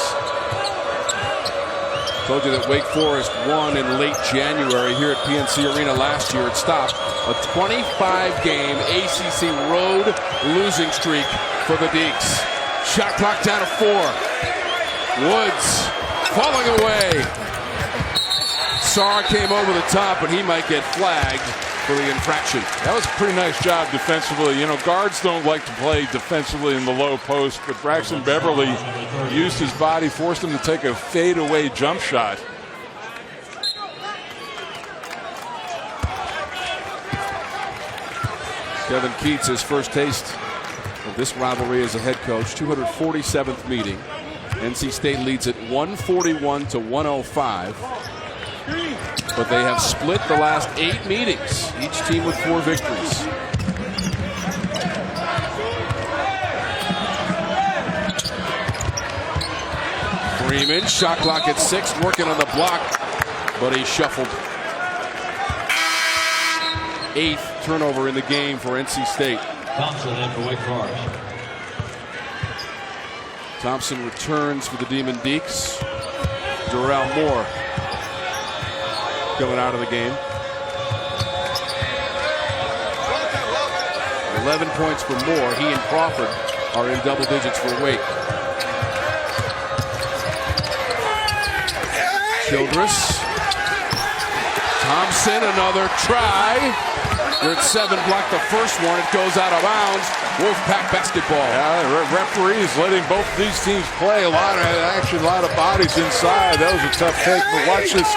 Told you that Wake Forest won in late January here at PNC Arena last year. It stopped a 25-game ACC road losing streak for the Deacons. Shot clock down to 4. Woods falling away. Sarr came over the top, and he might get flagged for the infraction. That was a pretty nice job defensively. You know, guards don't like to play defensively in the low post, but Braxton Beverly used his body, forced him to take a fadeaway jump shot. Kevin Keats, his first taste of this rivalry as a head coach, 247th meeting. NC State leads it 141 to 105. But they have split the last 8 meetings, each team with 4 victories. Freeman, shot clock at 6, working on the block, but he shuffled. 8th turnover in the game for NC State. Thompson in for Wake Forest. Thompson returns for the Demon Deacs. Darrell Moore coming out of the game. 11 points for Moore. He and Crawford are in double digits for Wake. Childress. Thompson, another try. They're at 7, blocked the first one. It goes out of bounds. Wolfpack basketball. Yeah, referees letting both these teams play. A lot of action, a lot of bodies inside. That was a tough take. But watch this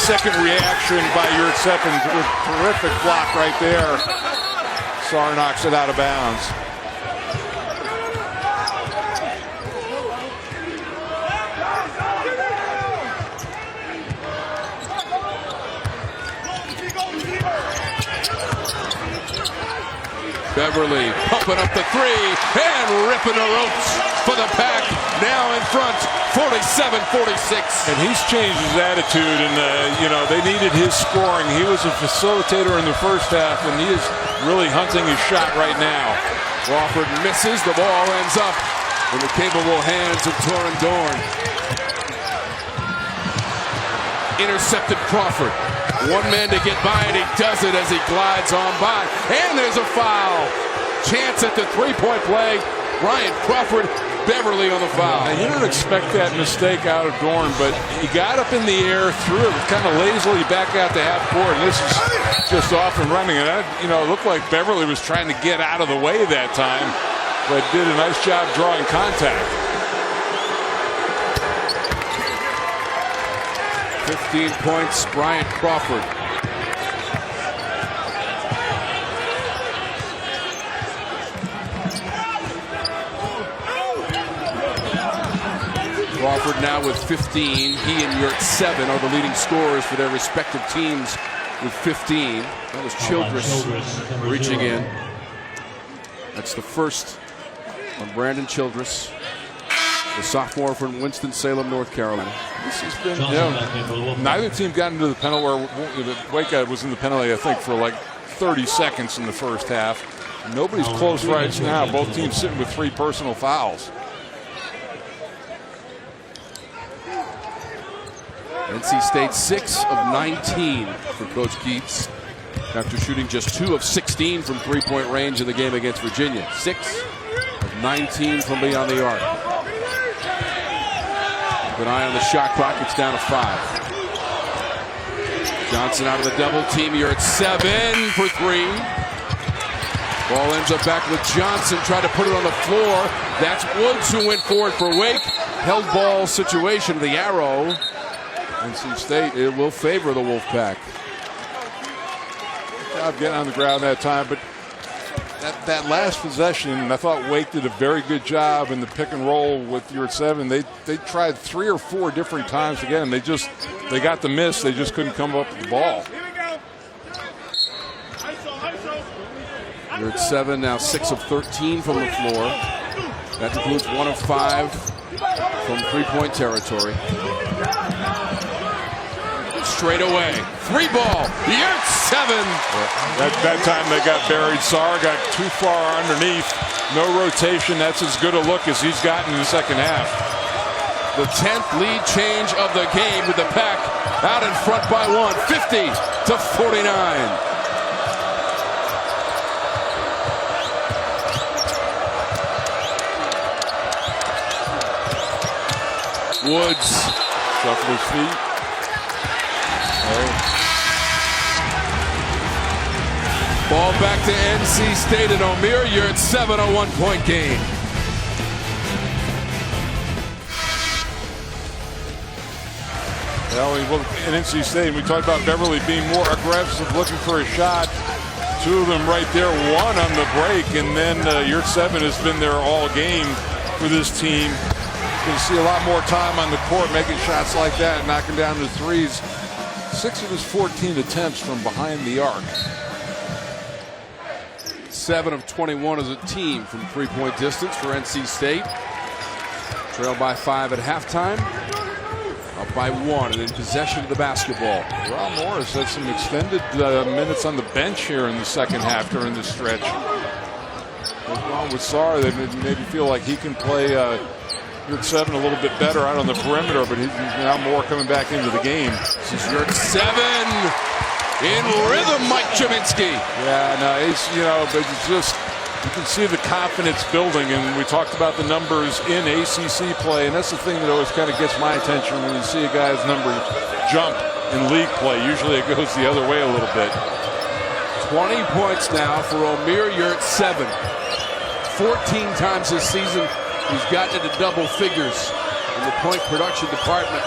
second reaction by Yurtseven with terrific block right there. Sarr knocks it out of bounds. Beverly pumping up the 3 and ripping the ropes for the Pack. Now in front, 47-46. And he's changed his attitude, and you know, they needed his scoring. He was a facilitator in the first half, and he is really hunting his shot right now. Crawford misses. The ball ends up in the capable hands of Torin Dorn. Intercepted Crawford. One man to get by, and he does it as he glides on by. And there's a foul. Chance at the three-point play. Ryan Crawford, Beverly on the foul. Now, you don't expect that mistake out of Dorn, but he got up in the air, threw it kind of lazily back out to half court, and this is just off and running. And that, you know, it looked like Beverly was trying to get out of the way that time, but did a nice job drawing contact. 15 points, Bryant Crawford. Crawford now with 15. He and Yurtseven are the leading scorers for their respective teams with 15. That was Childress reaching in. That's the first on Brandon Childress, the sophomore from Winston-Salem, North Carolina. This has been, you know, neither team got into the penalty, or Wake was in the penalty, I think, for like 30 seconds in the first half. Nobody's close right now. Both teams sitting with 3 personal fouls. NC State 6 of 19 for Coach Keats after shooting just 2 of 16 from three-point range in the game against Virginia. 6 of 19 from beyond the arc. Keep an eye on the shot clock. It's down to 5. Johnson out of the double team. You're at 7 for 3. Ball ends up back with Johnson. Tried to put it on the floor. That's Woods who went for it for Wake. Held ball situation. The arrow. NC State, it will favor the Wolfpack. Good job getting on the ground that time, but that last possession, I thought Wake did a very good job in the pick and roll with Yurtseven. They tried 3 or 4 different times to get him. They got the miss. They just couldn't come up with the ball. Yurtseven now 6 of 13 from the floor. That includes 1 of 5 from three-point territory. Straight away. 3 ball. Yurtseven. That time they got buried. Sarr got too far underneath. No rotation. That's as good a look as he's gotten in the second half. The 10th lead change of the game with the Pack out in front by 1. 50 to 49. Woods shuffle his feet. Ball back to NC State and O'Meara. You're at 7, a 1-point game. Well, in NC State, we talked about Beverly being more aggressive, looking for a shot. Two of them right there, one on the break, and then Yurt 7 has been there all game for this team. Going to see a lot more time on the court making shots like that, knocking down the threes. 6 of his 14 attempts from behind the arc. 7 of 21 as a team from three-point distance for NC State. Trail by 5 at halftime. Up by 1 and in possession of the basketball. Rob Morris had some extended minutes on the bench here in the second half during this stretch. Along with Sarr, they maybe feel like he can play Yurt 7 a little bit better out on the perimeter, but he's now more coming back into the game. This is Yurt 7 in rhythm, Mike Jaminski. Yeah, no, but it's just, you can see the confidence building, and we talked about the numbers in ACC play, and that's the thing that always kind of gets my attention when you see a guy's numbers jump in league play. Usually it goes the other way a little bit. 20 points now for O'Meara Yurt 7. 14 times this season he's gotten into double figures in the point production department.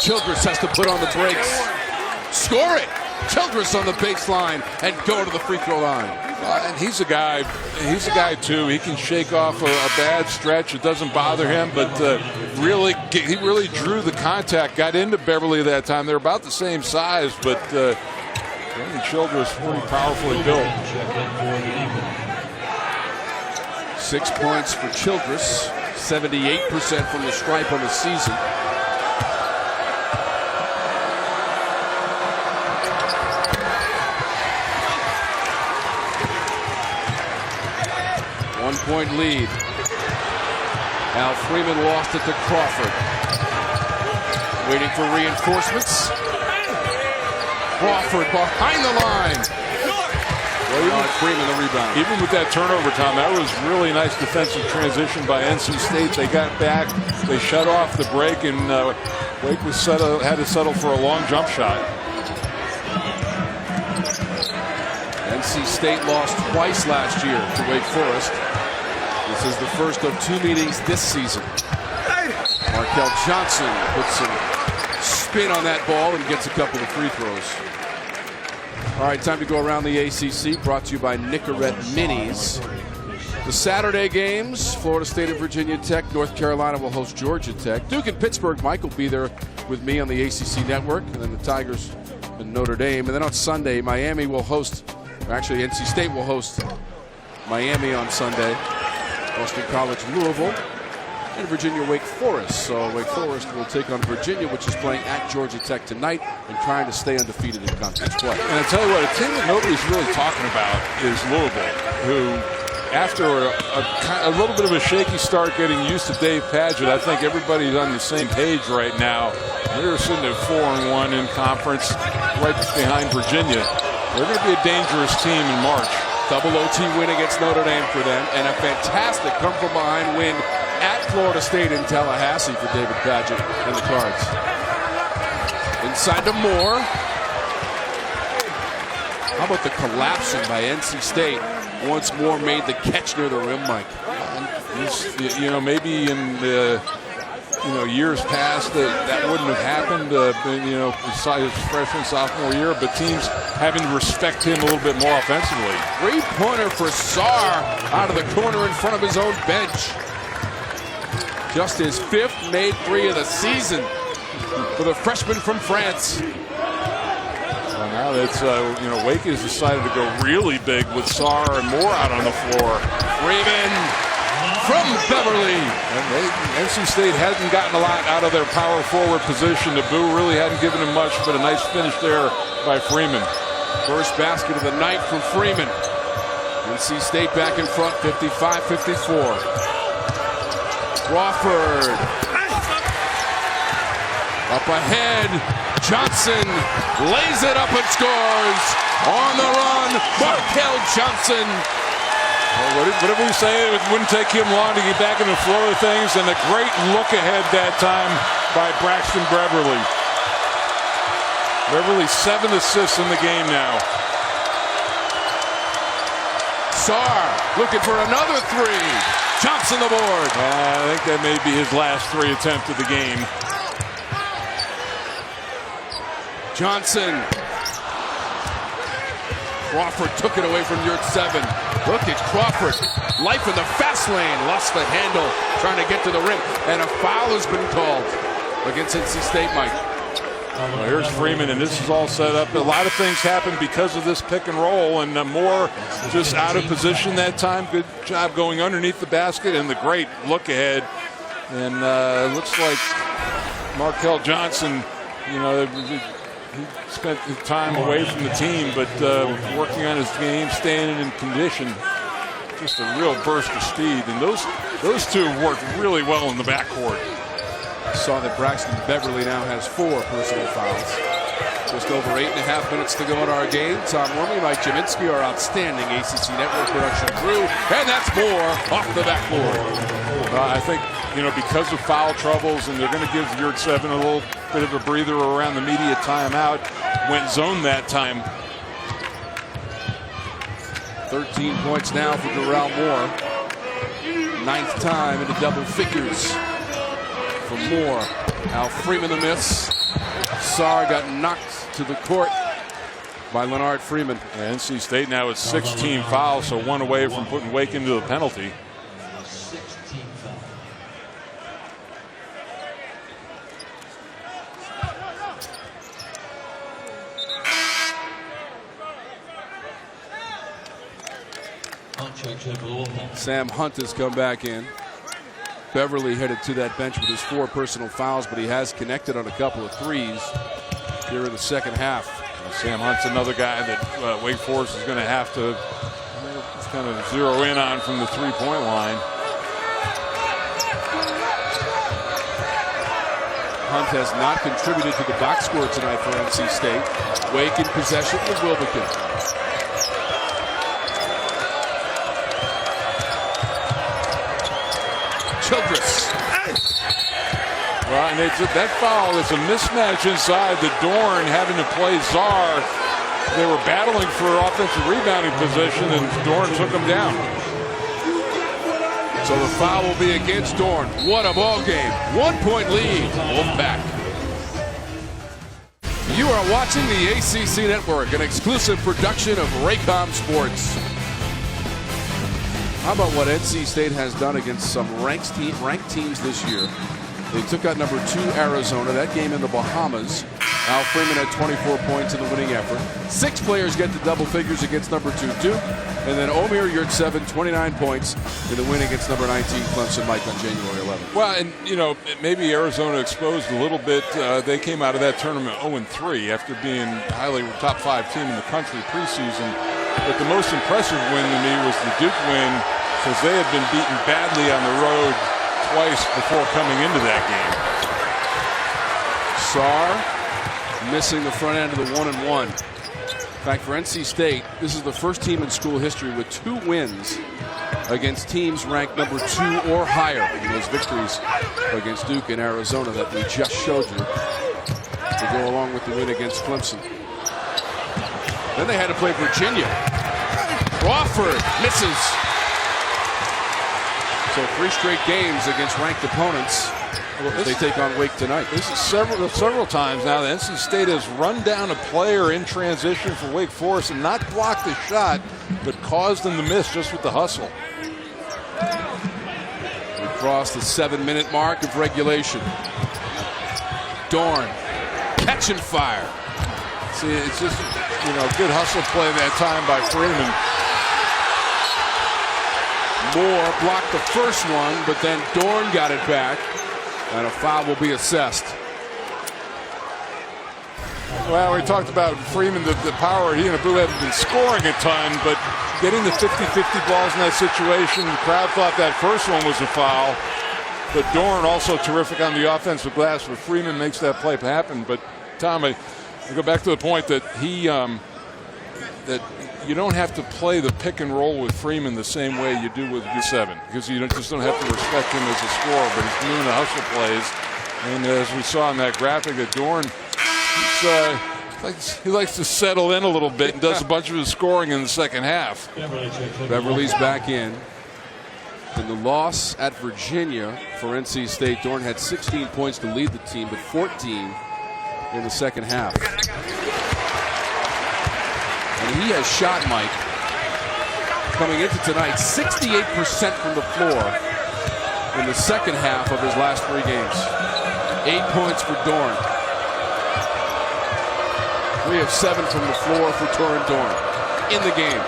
Childress has to put on the brakes. Score it! Childress on the baseline and go to the free throw line. And he's a guy too. He can shake off a bad stretch. It doesn't bother him, but he really drew the contact, got into Beverly that time. They're about the same size, but Childress pretty powerfully built. 6 points for Childress, 78% from the stripe on the season. One-point lead. Al Freeman lost it to Crawford. Waiting for reinforcements. Crawford behind the line. Well, Freeman the rebound. Even with that turnover, Tom, that was really nice defensive transition by NC State. They got back, they shut off the break, and Wake had to settle for a long jump shot. NC State lost twice last year to Wake Forest. This is the first of 2 meetings this season. Markel Johnson puts some spin on that ball and gets a couple of free throws. All right, time to go around the ACC, brought to you by Nicorette Minis. The Saturday games, Florida State and Virginia Tech. North Carolina will host Georgia Tech. Duke and Pittsburgh, Mike will be there with me on the ACC Network. And then the Tigers and Notre Dame. And then on Sunday, Miami will host, actually NC State will host Miami on Sunday. Boston College, Louisville. And Virginia, Wake Forest. So Wake Forest will take on Virginia, which is playing at Georgia Tech tonight and trying to stay undefeated in conference play. And I tell you what, a team that nobody's really talking about is Louisville, who, after a little bit of a shaky start getting used to Dave Padgett, I think everybody's on the same page right now. They're sitting at 4-1 in conference, right behind Virginia. They're going to be a dangerous team in March. Double OT win against Notre Dame for them, and a fantastic come-from-behind win at Florida State in Tallahassee for David Padgett and the Cards. Inside to Moore. How about the collapsing by NC State once Moore made the catch near the rim, Mike? Maybe in the years past that wouldn't have happened, besides his freshman, sophomore year, but teams having to respect him a little bit more offensively. Three-pointer for Sarr out of the corner in front of his own bench. Just his 5th made 3 of the season for the freshman from France. Well, now that's, Wake has decided to go really big with Sarr and Moore out on the floor. Freeman from Beverly. And NC State hasn't gotten a lot out of their power forward position. Naboo really hadn't given him much, but a nice finish there by Freeman. First basket of the night from Freeman. NC State back in front, 55-54. Crawford. Up ahead. Johnson lays it up and scores. On the run, Markel Johnson. Well, whatever you say, it wouldn't take him long to get back in the flow of things, and a great look ahead that time by Braxton Beverly. Beverly 7 assists in the game now. Sarr looking for another three. Jumps on the board. I think that may be his last 3 attempts of the game. Johnson. Crawford took it away from Yurt 7. Look at Crawford. Life in the fast lane. Lost the handle. Trying to get to the rim. And a foul has been called against NC State, Mike. Well, here's Freeman, and this is all set up. A lot of things happen because of this pick and roll, and Moore just out of position that time. Good job going underneath the basket, and the great look ahead. And looks like Markel Johnson, he spent the time away from the team, but working on his game, staying in condition. Just a real burst of speed, and those two worked really well in the backcourt. Saw that Braxton Beverly now has 4 personal fouls. Just over 8.5 minutes to go in our game. Tom Wormy, Mike Jaminski, our outstanding ACC Network production crew, and that's more off the backboard. I think, because of foul troubles, and they're going to give Yurt 7 a little bit of a breather around the media timeout. Went zone that time. 13 points now for Darrell Moore. 9th time into double figures for Moore. Now Freeman the miss. Sarr got knocked to the court by Leonard Freeman. Yeah, NC State now with 16 fouls, so 1 away from putting Wake into the penalty. 16 foul. Sam Hunt has come back in. Beverly headed to that bench with his 4 personal fouls, but he has connected on a couple of threes here in the second half. Sam Hunt's another guy that Wake Forest is going to have to kind of zero in on from the 3-point line. Hunt has not contributed to the box score tonight for NC State. Wake in possession with Wilbekin. Childress. Well, and that foul is a mismatch inside. The Dorn having to play Czar. They were battling for offensive rebounding position, and Dorn took them down. So the foul will be against Dorn. What a ball game. 1-point lead. Wolfpack. You are watching the ACC Network, an exclusive production of Raycom Sports. How about what NC State has done against some ranked teams this year? They took out number 2 Arizona, that game in the Bahamas. Al Freeman had 24 points in the winning effort. 6 players get to double figures against number 2 Duke. And then Omer Yurt 7, 29 points in the win against number 19 Clemson, Mike, on January 11th. Well, and maybe Arizona exposed a little bit. They came out of that tournament 0-3 after being highly top 5 team in the country preseason. But the most impressive win to me was the Duke win, because they had been beaten badly on the road twice before coming into that game. Sarr missing the front end of the 1-and-1. In fact, for NC State, this is the first team in school history with 2 wins against teams ranked number 2 or higher in those victories against Duke and Arizona that we just showed you to go along with the win against Clemson. Then they had to play Virginia. Crawford misses. So 3 straight games against ranked opponents. They take on Wake tonight. This is several times now that NC State has run down a player in transition for Wake Forest and not blocked a shot, but caused them to miss just with the hustle. We crossed the 7-minute mark of regulation. Dorn, catch and fire. See, it's just, good hustle play that time by Freeman. Moore blocked the first one, but then Dorn got it back, and a foul will be assessed. Well, we talked about Freeman, the power. He and Abu haven't been scoring a ton, but getting the 50-50 balls in that situation, the crowd thought that first one was a foul. But Dorn also terrific on the offensive glass, where Freeman makes that play happen. But, Tom, I go back to the point that that you don't have to play the pick and roll with Freeman the same way you do with Yurt 7, because you just don't have to respect him as a scorer, but he's doing the hustle plays. And as we saw in that graphic at Dorn, he likes to settle in a little bit and does a bunch of his scoring in the second half. Beverly's back in. In the loss at Virginia for NC State, Dorn had 16 points to lead the team, but 14 in the second half. And he has shot, Mike, coming into tonight, 68% from the floor in the second half of his last 3 games. 8 points for Dorn. 3 of 7 from the floor for Torin Dorn in the game.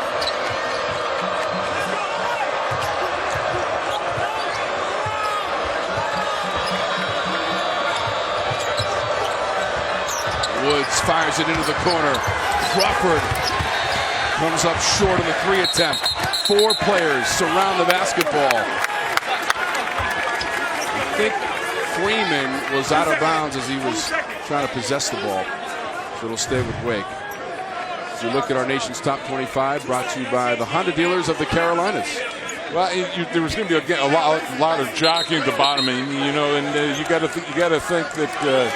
Woods fires it into the corner. Crawford comes up short of the 3 attempt. 4 players surround the basketball. I think Freeman was out of bounds as he was trying to possess the ball. So it'll stay with Wake. As you look at our nation's top 25, brought to you by the Honda dealers of the Carolinas. Well, there was going to be a lot of jockeying at the bottom, and you got to think that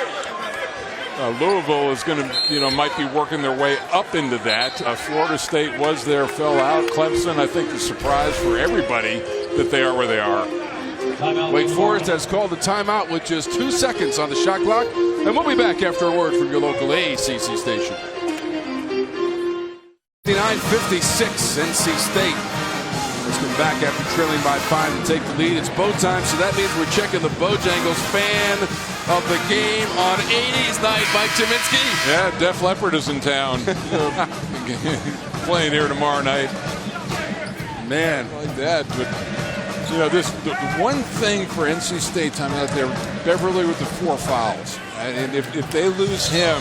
Louisville is going to, might be working their way up into that. Florida State was there, fell out. Clemson, I think, the surprise for everybody that they are where they are. Wake Forest has called the timeout with just 2 seconds on the shot clock, and we'll be back after a word from your local AACC station. 59-56, NC State. Let's come back after trailing by 5 and take the lead. It's bow time, so that means we're checking the Bojangles fan of the game on 80s night. Mike Chiminski. Yeah, Def Leppard is in town. Playing here tomorrow night. Man, like that. But the one thing for NC State time out there, Beverly with the 4 fouls, and if they lose him,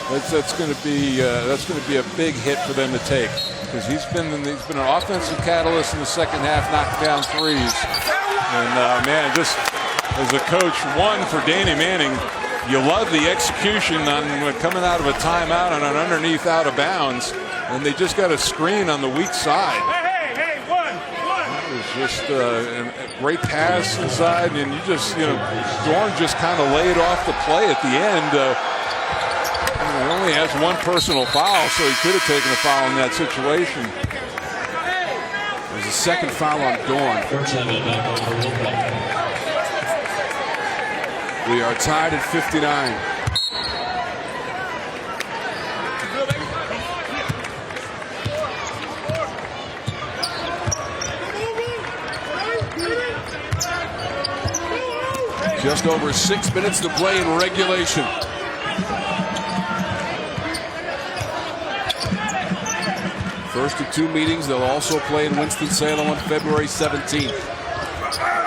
that's going to be a big hit for them to take, because he's been an offensive catalyst in the second half, knocking down 3s. And man, just as a coach, one for Danny Manning, you love the execution on coming out of a timeout and an underneath out of bounds, and they just got a screen on the weak side. It was just a great pass inside, and Dorn just kind of laid off the play at the end. He only has 1 personal foul, so he could have taken a foul in that situation. There's a second foul on Dorn. We are tied at 59. Just over 6 minutes to play in regulation. First of 2 meetings. They'll also play in Winston-Salem on February 17th.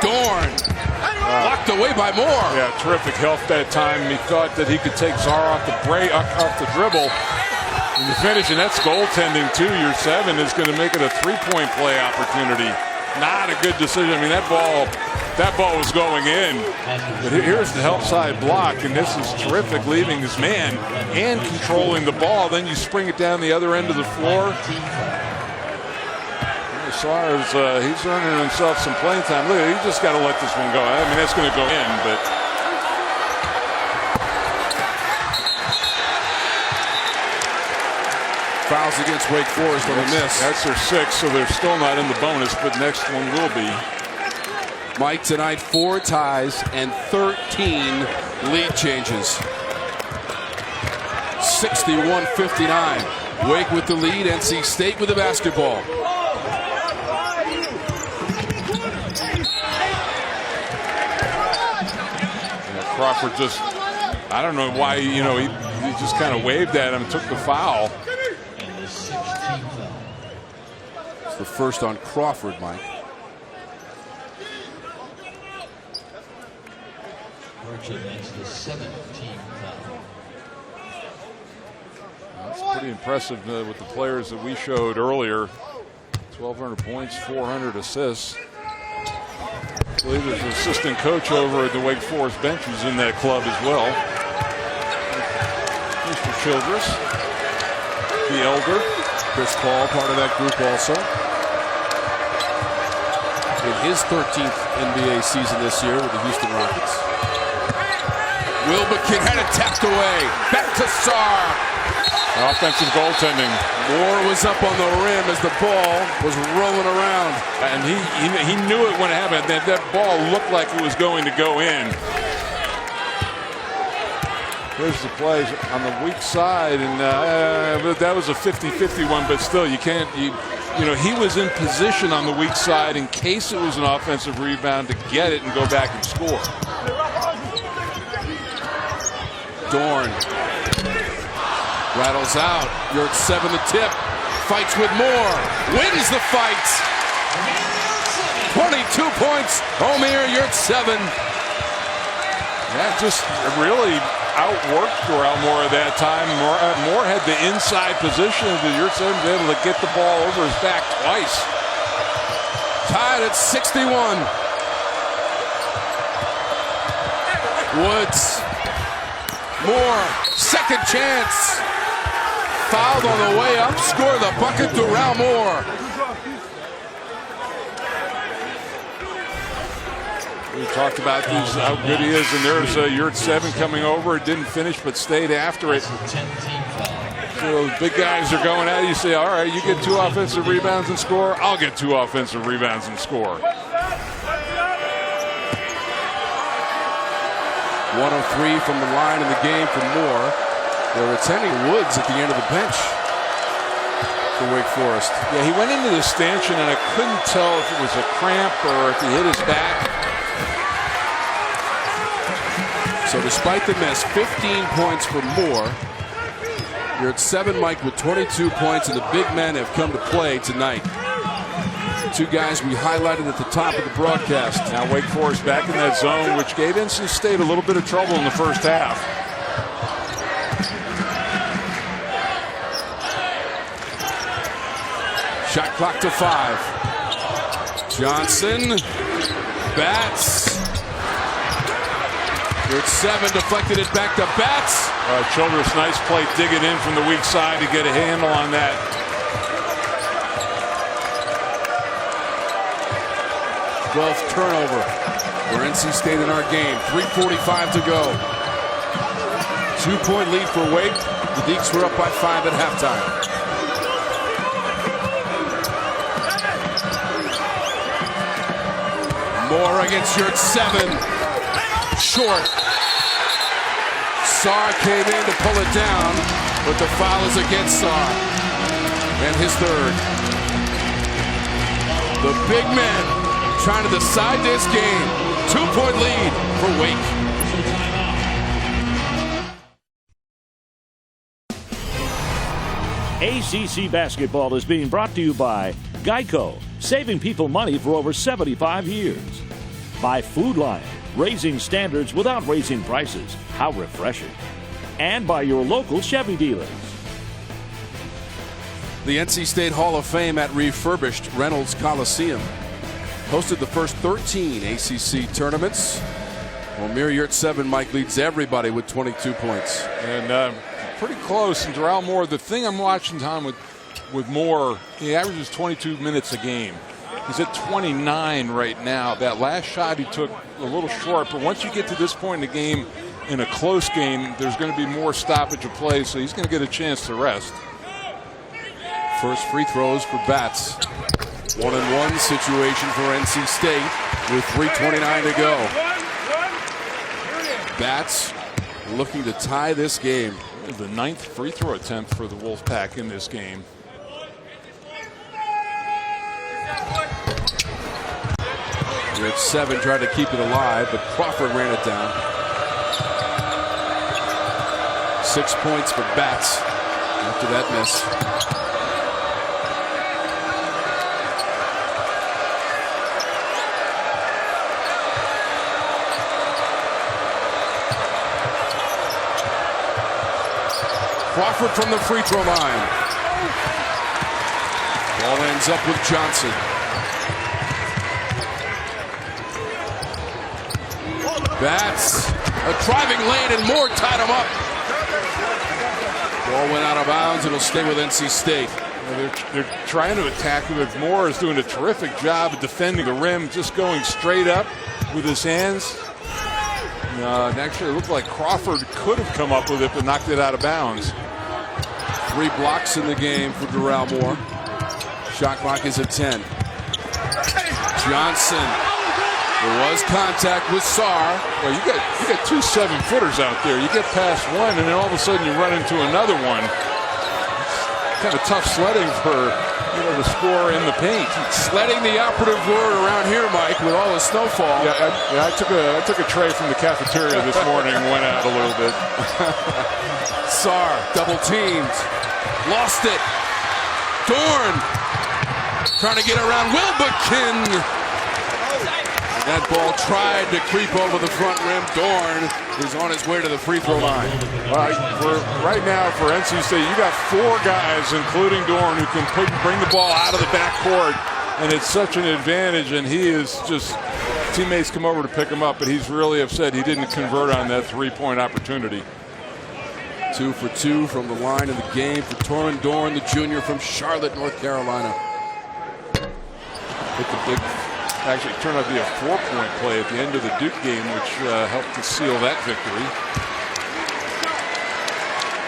Dorn blocked away by Moore. Yeah, terrific help that time. He thought that he could take Czar off the dribble. And the finish, and that's goaltending too. Your 7 is going to make it a 3-point play opportunity. Not a good decision. I mean, that ball was going in. But here's the help side block, and this is terrific, leaving his man and controlling the ball. Then you spring it down the other end of the floor. Czar he's earning himself some playing time. Look, he just got to let this one go. I mean, that's going to go in, but. Fouls against Wake Forest on the miss. That's their 6th, so they're still not in the bonus, but next one will be. Mike, tonight 4 ties and 13 lead changes. 61-59. Wake with the lead, NC State with the basketball. Crawford just, I don't know why, he just kind of waved at him, took the foul. It's the first on Crawford, Mike. That's the 17th foul. That's pretty impressive with the players that we showed earlier. 1,200 points, 400 assists. I believe there's an assistant coach over at the Wake Forest bench who's in that club as well. Mr. Childress, the elder. Chris Paul, part of that group also. In his 13th NBA season this year with the Houston Rockets. Wilbekin had it tapped away. Back to Sarr. Offensive goaltending. Moore was up on the rim as the ball was rolling around. And he knew it when it happened. That ball looked like it was going to go in. Here's the play on the weak side, and that was a 50-50 one, but still, you can't, you know, he was in position on the weak side in case it was an offensive rebound to get it and go back and score. Dorn rattles out. You're at 7 to tip. Fights with Moore. Wins the fight. 22 points. Omer, you're at 7. That just really outworked Doral Moore at that time. Moore had the inside position. You're able to get the ball over his back twice. Tied at 61. Woods. Moore. Second chance. Fouled on the way up. Score the bucket. Doral Moore. We talked about how good he is, and there's Yurt 7 coming over. It didn't finish, but stayed after it. So the big guys are going at it. You say, all right, you get 2 offensive rebounds and score. I'll get 2 offensive rebounds and score. 103 from the line in the game for Moore. They're attending Woods at the end of the bench for Wake Forest. Yeah, he went into the stanchion, and I couldn't tell if it was a cramp or if he hit his back. So despite the miss, 15 points for Moore. You're at 7, Mike, with 22 points, and the big men have come to play tonight. 2 guys we highlighted at the top of the broadcast. Now Wake Forest back in that zone, which gave NC State a little bit of trouble in the first half. Shot clock to 5. Johnson. Bats. You're at 7, deflected it back to Bats. Childress, nice play, digging in from the weak side to get a handle on that. Twelfth turnover for NC State in our game. 3:45 to go. 2-point lead for Wake. The Deacons were up by 5 at halftime. Moore against Yurt 7. Short. Sarr came in to pull it down, but the foul is against Sarr. And his 3rd. The big men trying to decide this game. 2-point lead for Wake. ACC basketball is being brought to you by Geico, saving people money for over 75 years. By Food Lion, raising standards without raising prices. How refreshing. And by your local Chevy dealers. The NC State Hall of Fame at refurbished Reynolds Coliseum hosted the first 13 ACC tournaments. Omer Yurt 7, Mike, leads everybody with 22 points. And pretty close. And Doral Moore, the thing I'm watching, Tom, with Moore, he averages 22 minutes a game. He's at 29 right now. That last shot he took a little short, but once you get to this point in the game, in a close game, there's going to be more stoppage of play, so he's going to get a chance to rest. First free throws for Bats. 1-on-1 situation for NC State with 3:29 to go. Bats looking to tie this game. The 9th free throw attempt for the Wolfpack in this game. You're at 7, tried to keep it alive, but Crawford ran it down. 6 points for Bats after that miss. Crawford from the free throw line. Ball ends up with Johnson. Bats, a driving lane, and Moore tied him up. Ball went out of bounds. It'll stay with NC State. They're trying to attack him. Moore is doing a terrific job of defending the rim, just going straight up with his hands. Actually, it looked like Crawford could have come up with it, but knocked it out of bounds. 3 blocks in the game for Darrell Moore. Shot clock is at 10. Johnson. There was contact with Sarr. Well, you got 2 7-footers out there. You get past one, and then all of a sudden you run into another one. It's kind of tough sledding for the score in the paint. Sledding, the operative word around here, Mike, with all the snowfall. Yeah, I took a tray from the cafeteria this morning and went out a little bit. Sarr double teamed, lost it. Dorn trying to get around Wilbekin. That ball tried to creep over the front rim. Dorn is on his way to the free throw line. Right now for NC State, you got 4 guys, including Dorn, who can bring the ball out of the backcourt, and it's such an advantage. And he is just, teammates come over to pick him up, but he's really upset he didn't convert on that 3-point opportunity. 2 for 2 from the line in the game for Torrin Dorn, the junior from Charlotte, North Carolina. Hit the big. Actually, it turned out to be a 4-point play at the end of the Duke game, which helped to seal that victory.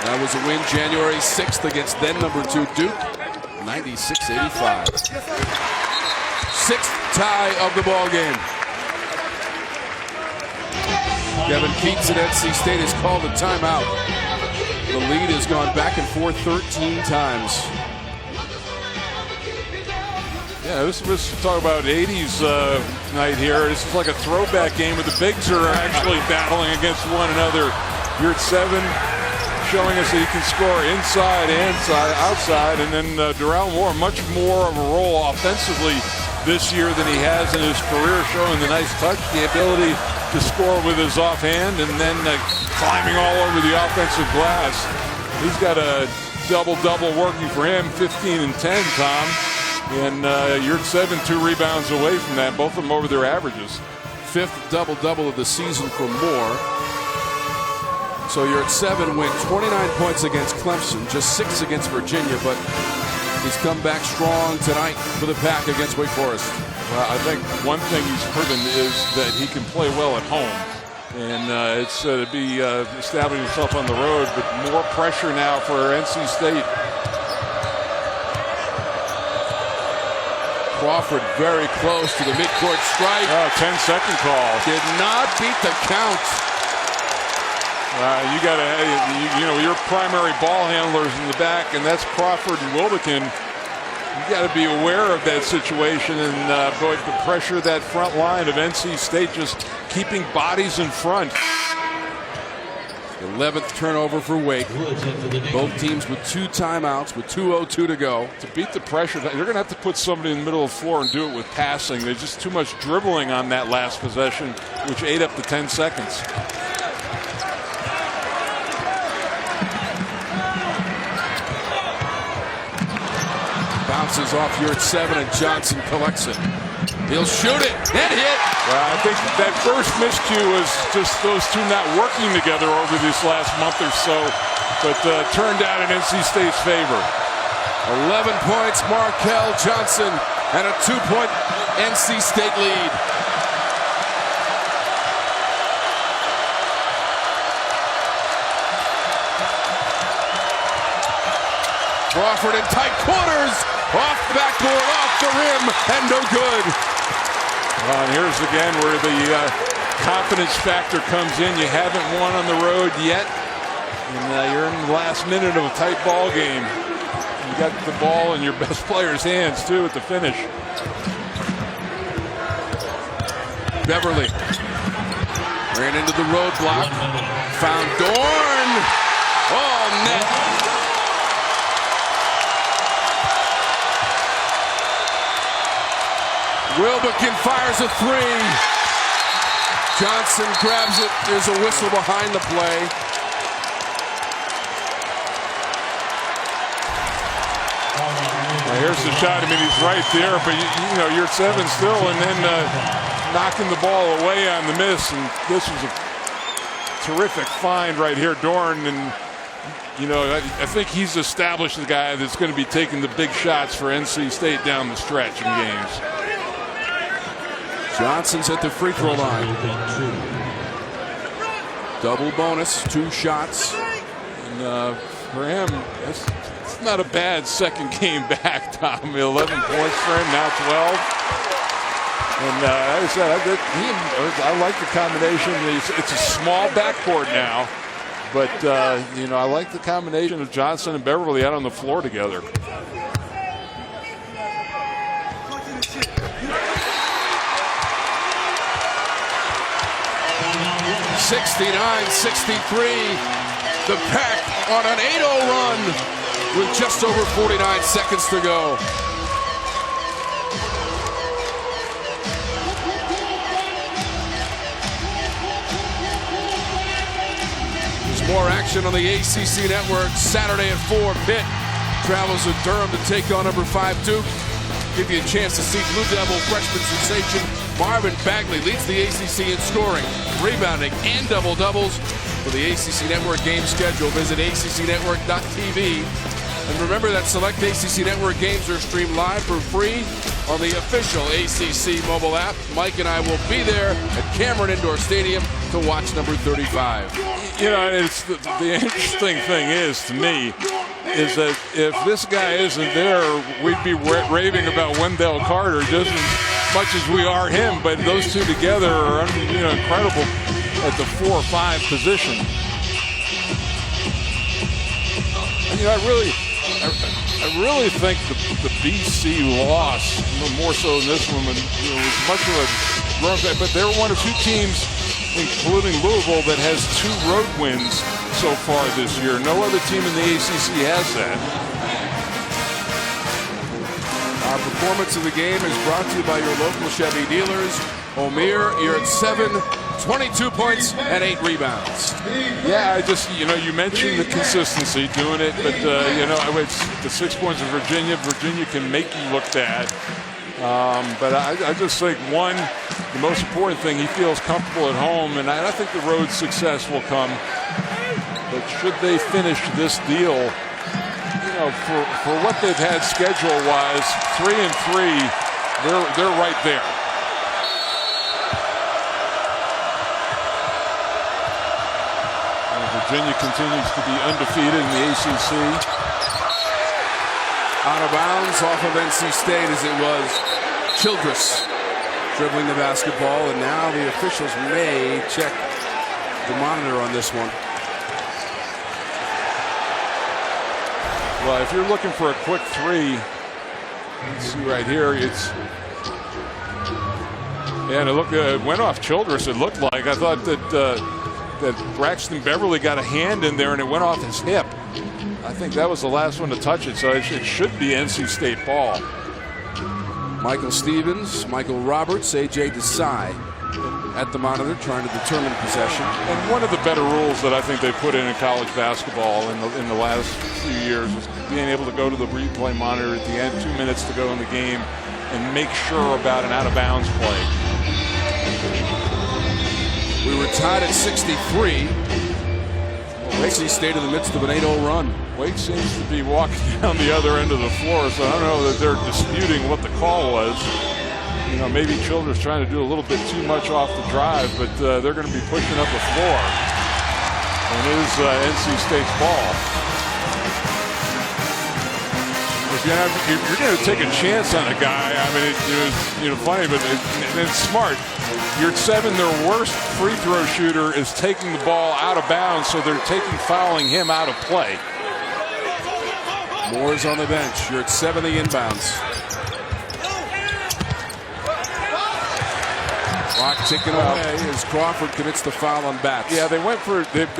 That was a win January 6th against then number 2 Duke, 96-85. 6th tie of the ball game. Kevin Keats at NC State has called a timeout. The lead has gone back and forth 13 times. Yeah, this was talk about 80s night here. This is like a throwback game where the bigs are actually battling against one another. You're at 7, showing us that he can score inside and outside. And then Darrell Moore, much more of a role offensively this year than he has in his career, showing the nice touch, the ability to score with his offhand, and then climbing all over the offensive glass. He's got a double-double working for him, 15 and 10, Tom. And you're at 7, 2 rebounds away from that, both of them over their averages. 5th double-double of the season for Moore. So you're at 7, win 29 points against Clemson, just 6 against Virginia, but he's come back strong tonight for the Pack against Wake Forest. Well, I think one thing he's proven is that he can play well at home. And it's to be establishing himself on the road, but more pressure now for NC State. Crawford very close to the midcourt stripe. 10-second call. Did not beat the count. You got to, your primary ball handlers in the back, and that's Crawford and Wilbekin. You got to be aware of that situation and going to pressure that front line of NC State, just keeping bodies in front. 11th turnover for Wake. Both teams with 2 timeouts with 2:02 to go. To beat the pressure, you're going to have to put somebody in the middle of the floor and do it with passing. There's just too much dribbling on that last possession, which ate up the 10 seconds. Bounces off, you're at 7, and Johnson collects it. He'll shoot it and hit. I think that first miscue was just those two not working together over this last month or so, but turned out in NC State's favor. 11 points, Markel Johnson, and a 2-point NC State lead. Crawford in tight quarters, off backboard, off the rim, and no good. And here's again where the confidence factor comes in. You haven't won on the road yet, and you're in the last minute of a tight ball game. You got the ball in your best player's hands too at the finish. Beverly ran into the roadblock, found Dorn. Oh, net. Wilbekin fires a 3. Johnson grabs it. There's a whistle behind the play. Now here's the shot. I mean, he's right there, but you're at 7 still, and then knocking the ball away on the miss. And this was a terrific find right here, Dorn. And I think he's established the guy that's going to be taking the big shots for NC State down the stretch in games. Johnson's at the free throw line. Double bonus, 2 shots. And for him, it's not a bad second game back, Tom. 11 points for him, now 12. And as I said, I like the combination. It's a small backcourt now. But, I like the combination of Johnson and Beverly out on the floor together. 69-63. The Pack on an 8-0 run with just over 49 seconds to go. There's more action on the ACC Network Saturday at 4. Pitt travels to Durham to take on number 5 Duke. Give you a chance to see Blue Devil freshman sensation Marvin Bagley leads the ACC in scoring, rebounding, and double-doubles. For the ACC Network game schedule, visit accnetwork.tv. And remember that select ACC Network games are streamed live for free on the official ACC mobile app. Mike and I will be there at Cameron Indoor Stadium to watch number 35. It's the interesting thing is, to me, is that if this guy isn't there, we'd be raving about Wendell Carter just as much as we are him. But those two together are incredible at the 4 or 5 position. I really think the BC loss, more so than this one, was much of a growth. But they're one of 2 teams, including Louisville, that has 2 road wins so far this year. No other team in the ACC has that. Our performance of the game is brought to you by your local Chevy dealers. O'Meara, you're at 7, 22 points and 8 rebounds. Yeah, you mentioned the consistency doing it, but it's the 6 points of Virginia. Virginia can make you look bad. But I just think, one, the most important thing, he feels comfortable at home, and I think the road success will come. But should they finish this deal, for what they've had schedule-wise, 3-3, they're right there. And Virginia continues to be undefeated in the ACC. Out of bounds off of NC State as it was Childress dribbling the basketball, and now the officials may check the monitor on this one. Well, if you're looking for a quick 3, let's see right here, and it went off Childress, it looked like. I thought that Braxton Beverly got a hand in there and it went off his hip. I think that was the last one to touch it, so it should be NC State ball. Michael Stevens, Michael Roberts, A.J. Desai at the monitor trying to determine possession. And one of the better rules that I think they put in college basketball in the last few years is being able to go to the replay monitor at the end, 2 minutes to go in the game, and make sure about an out-of-bounds play. We were tied at 63. NC State in the midst of an 8-0 run. Wade seems to be walking down the other end of the floor, so I don't know that they're disputing what the call was. Maybe Childress trying to do a little bit too much off the drive, but they're going to be pushing up the floor. And it is NC State's ball. If you're going to take a chance on a guy, I mean, it was funny, but it's smart. You're at 7, their worst free throw shooter is taking the ball out of bounds, so they're fouling him out of play. Moore's on the bench. You're at 7, the inbounds. Clock ticking away as Crawford commits the foul on Batts. Yeah, they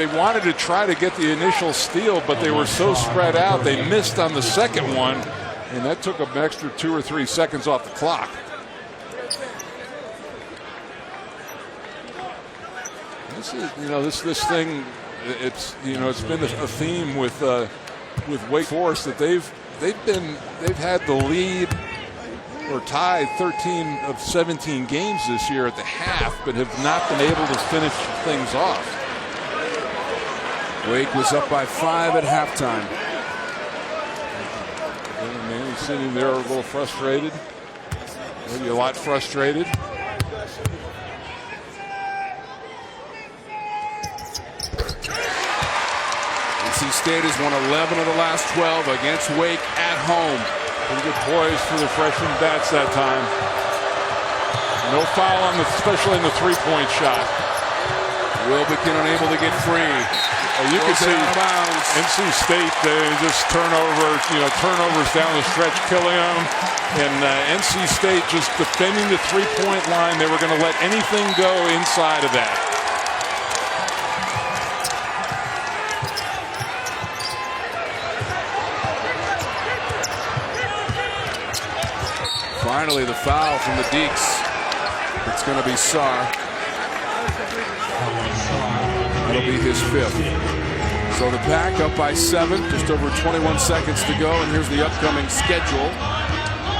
wanted to try to get the initial steal, but they were so spread out, they missed on the second one, and that took an extra 2 or 3 seconds off the clock. This thing, it's been a theme with Wake Forest that they've had the lead or tied 13 of 17 games this year at the half, but have not been able to finish things off. Wake was up by 5 at halftime. And Manny's sitting there a little frustrated, maybe a lot frustrated. State has won 11 of the last 12 against Wake at home. Pretty good poise for the freshman bats that time. No foul on especially in the three-point shot. Wilbekin unable to get free. You can see NC State just turnovers down the stretch, killing them. And NC State just defending the three-point line. They were going to let anything go inside of that. Finally, the foul from the Deeks. It's going to be Sarr. That'll be his 5th. So the Pack up by 7, just over 21 seconds to go. And here's the upcoming schedule.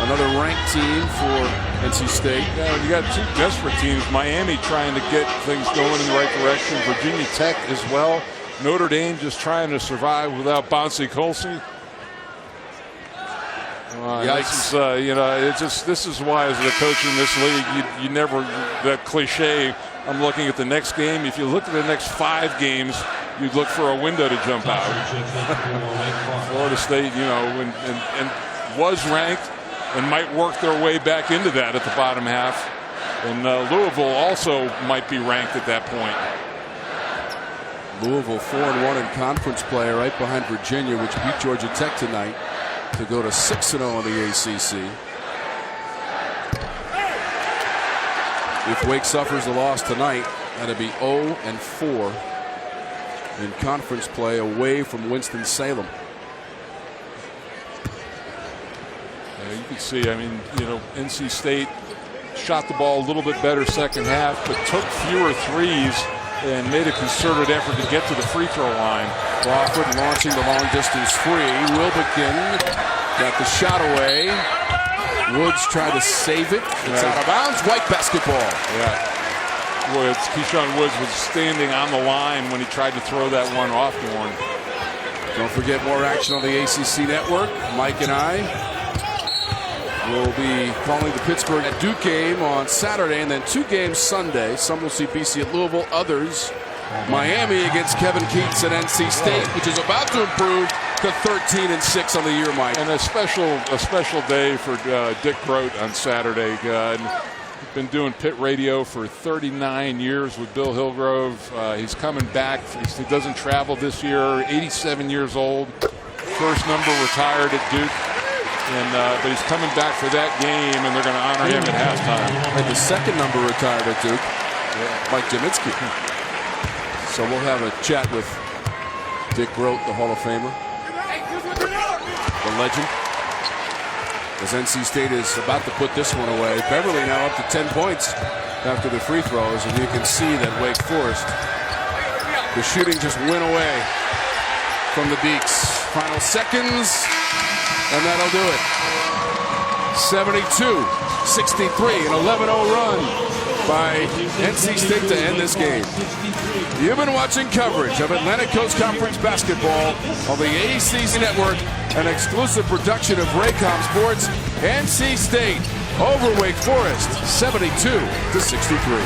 Another ranked team for NC State. Yeah, you got two desperate teams. Miami trying to get things going in the right direction. Virginia Tech as well. Notre Dame just trying to survive without Bonsi Colsey. This is why, as the coach in this league, you never, that cliche, I'm looking at the next game. If you look at the next 5 games, you'd look for a window to jump out. Florida State, and was ranked and might work their way back into that at the bottom half. And Louisville also might be ranked at that point. Louisville 4-1 in conference play, right behind Virginia, which beat Georgia Tech tonight to go to 6-0 in the ACC. If Wake suffers a loss tonight, that'd be 0-4 in conference play away from Winston-Salem. You can see, NC State shot the ball a little bit better second half, but took fewer threes and made a concerted effort to get to the free throw line. Crawford launching the long distance free. Wilbekin got the shot away. Woods tried to save it. It's out of bounds. White basketball. Yeah. Woods, Keyshawn Woods was standing on the line when he tried to throw that one off Warren. Don't forget more action on the ACC network. Mike and I will be calling the Pittsburgh at Duke game on Saturday, and then 2 games Sunday. Some will see BC at Louisville, others Miami against Kevin Keats at NC State, which is about to improve to 13-6 on the year, Mike. And a special day for Dick Grote on Saturday. He's been doing pit radio for 39 years with Bill Hillgrove. He's coming back. He doesn't travel this year. 87 years old. First number retired at Duke. But he's coming back for that game, and they're going to honor him at halftime. And the second number retired at Duke, Mike Jaminsky. So we'll have a chat with Dick Grote, the Hall of Famer, the legend. As NC State is about to put this one away. Beverly now up to 10 points after the free throws, and you can see that Wake Forest, the shooting just went away from the Deeks. Final seconds. And that'll do it. 72-63, an 11-0 run by NC State to end this game. You've been watching coverage of Atlantic Coast Conference basketball on the ACC Network, an exclusive production of Raycom Sports. NC State over Wake Forest, 72-63.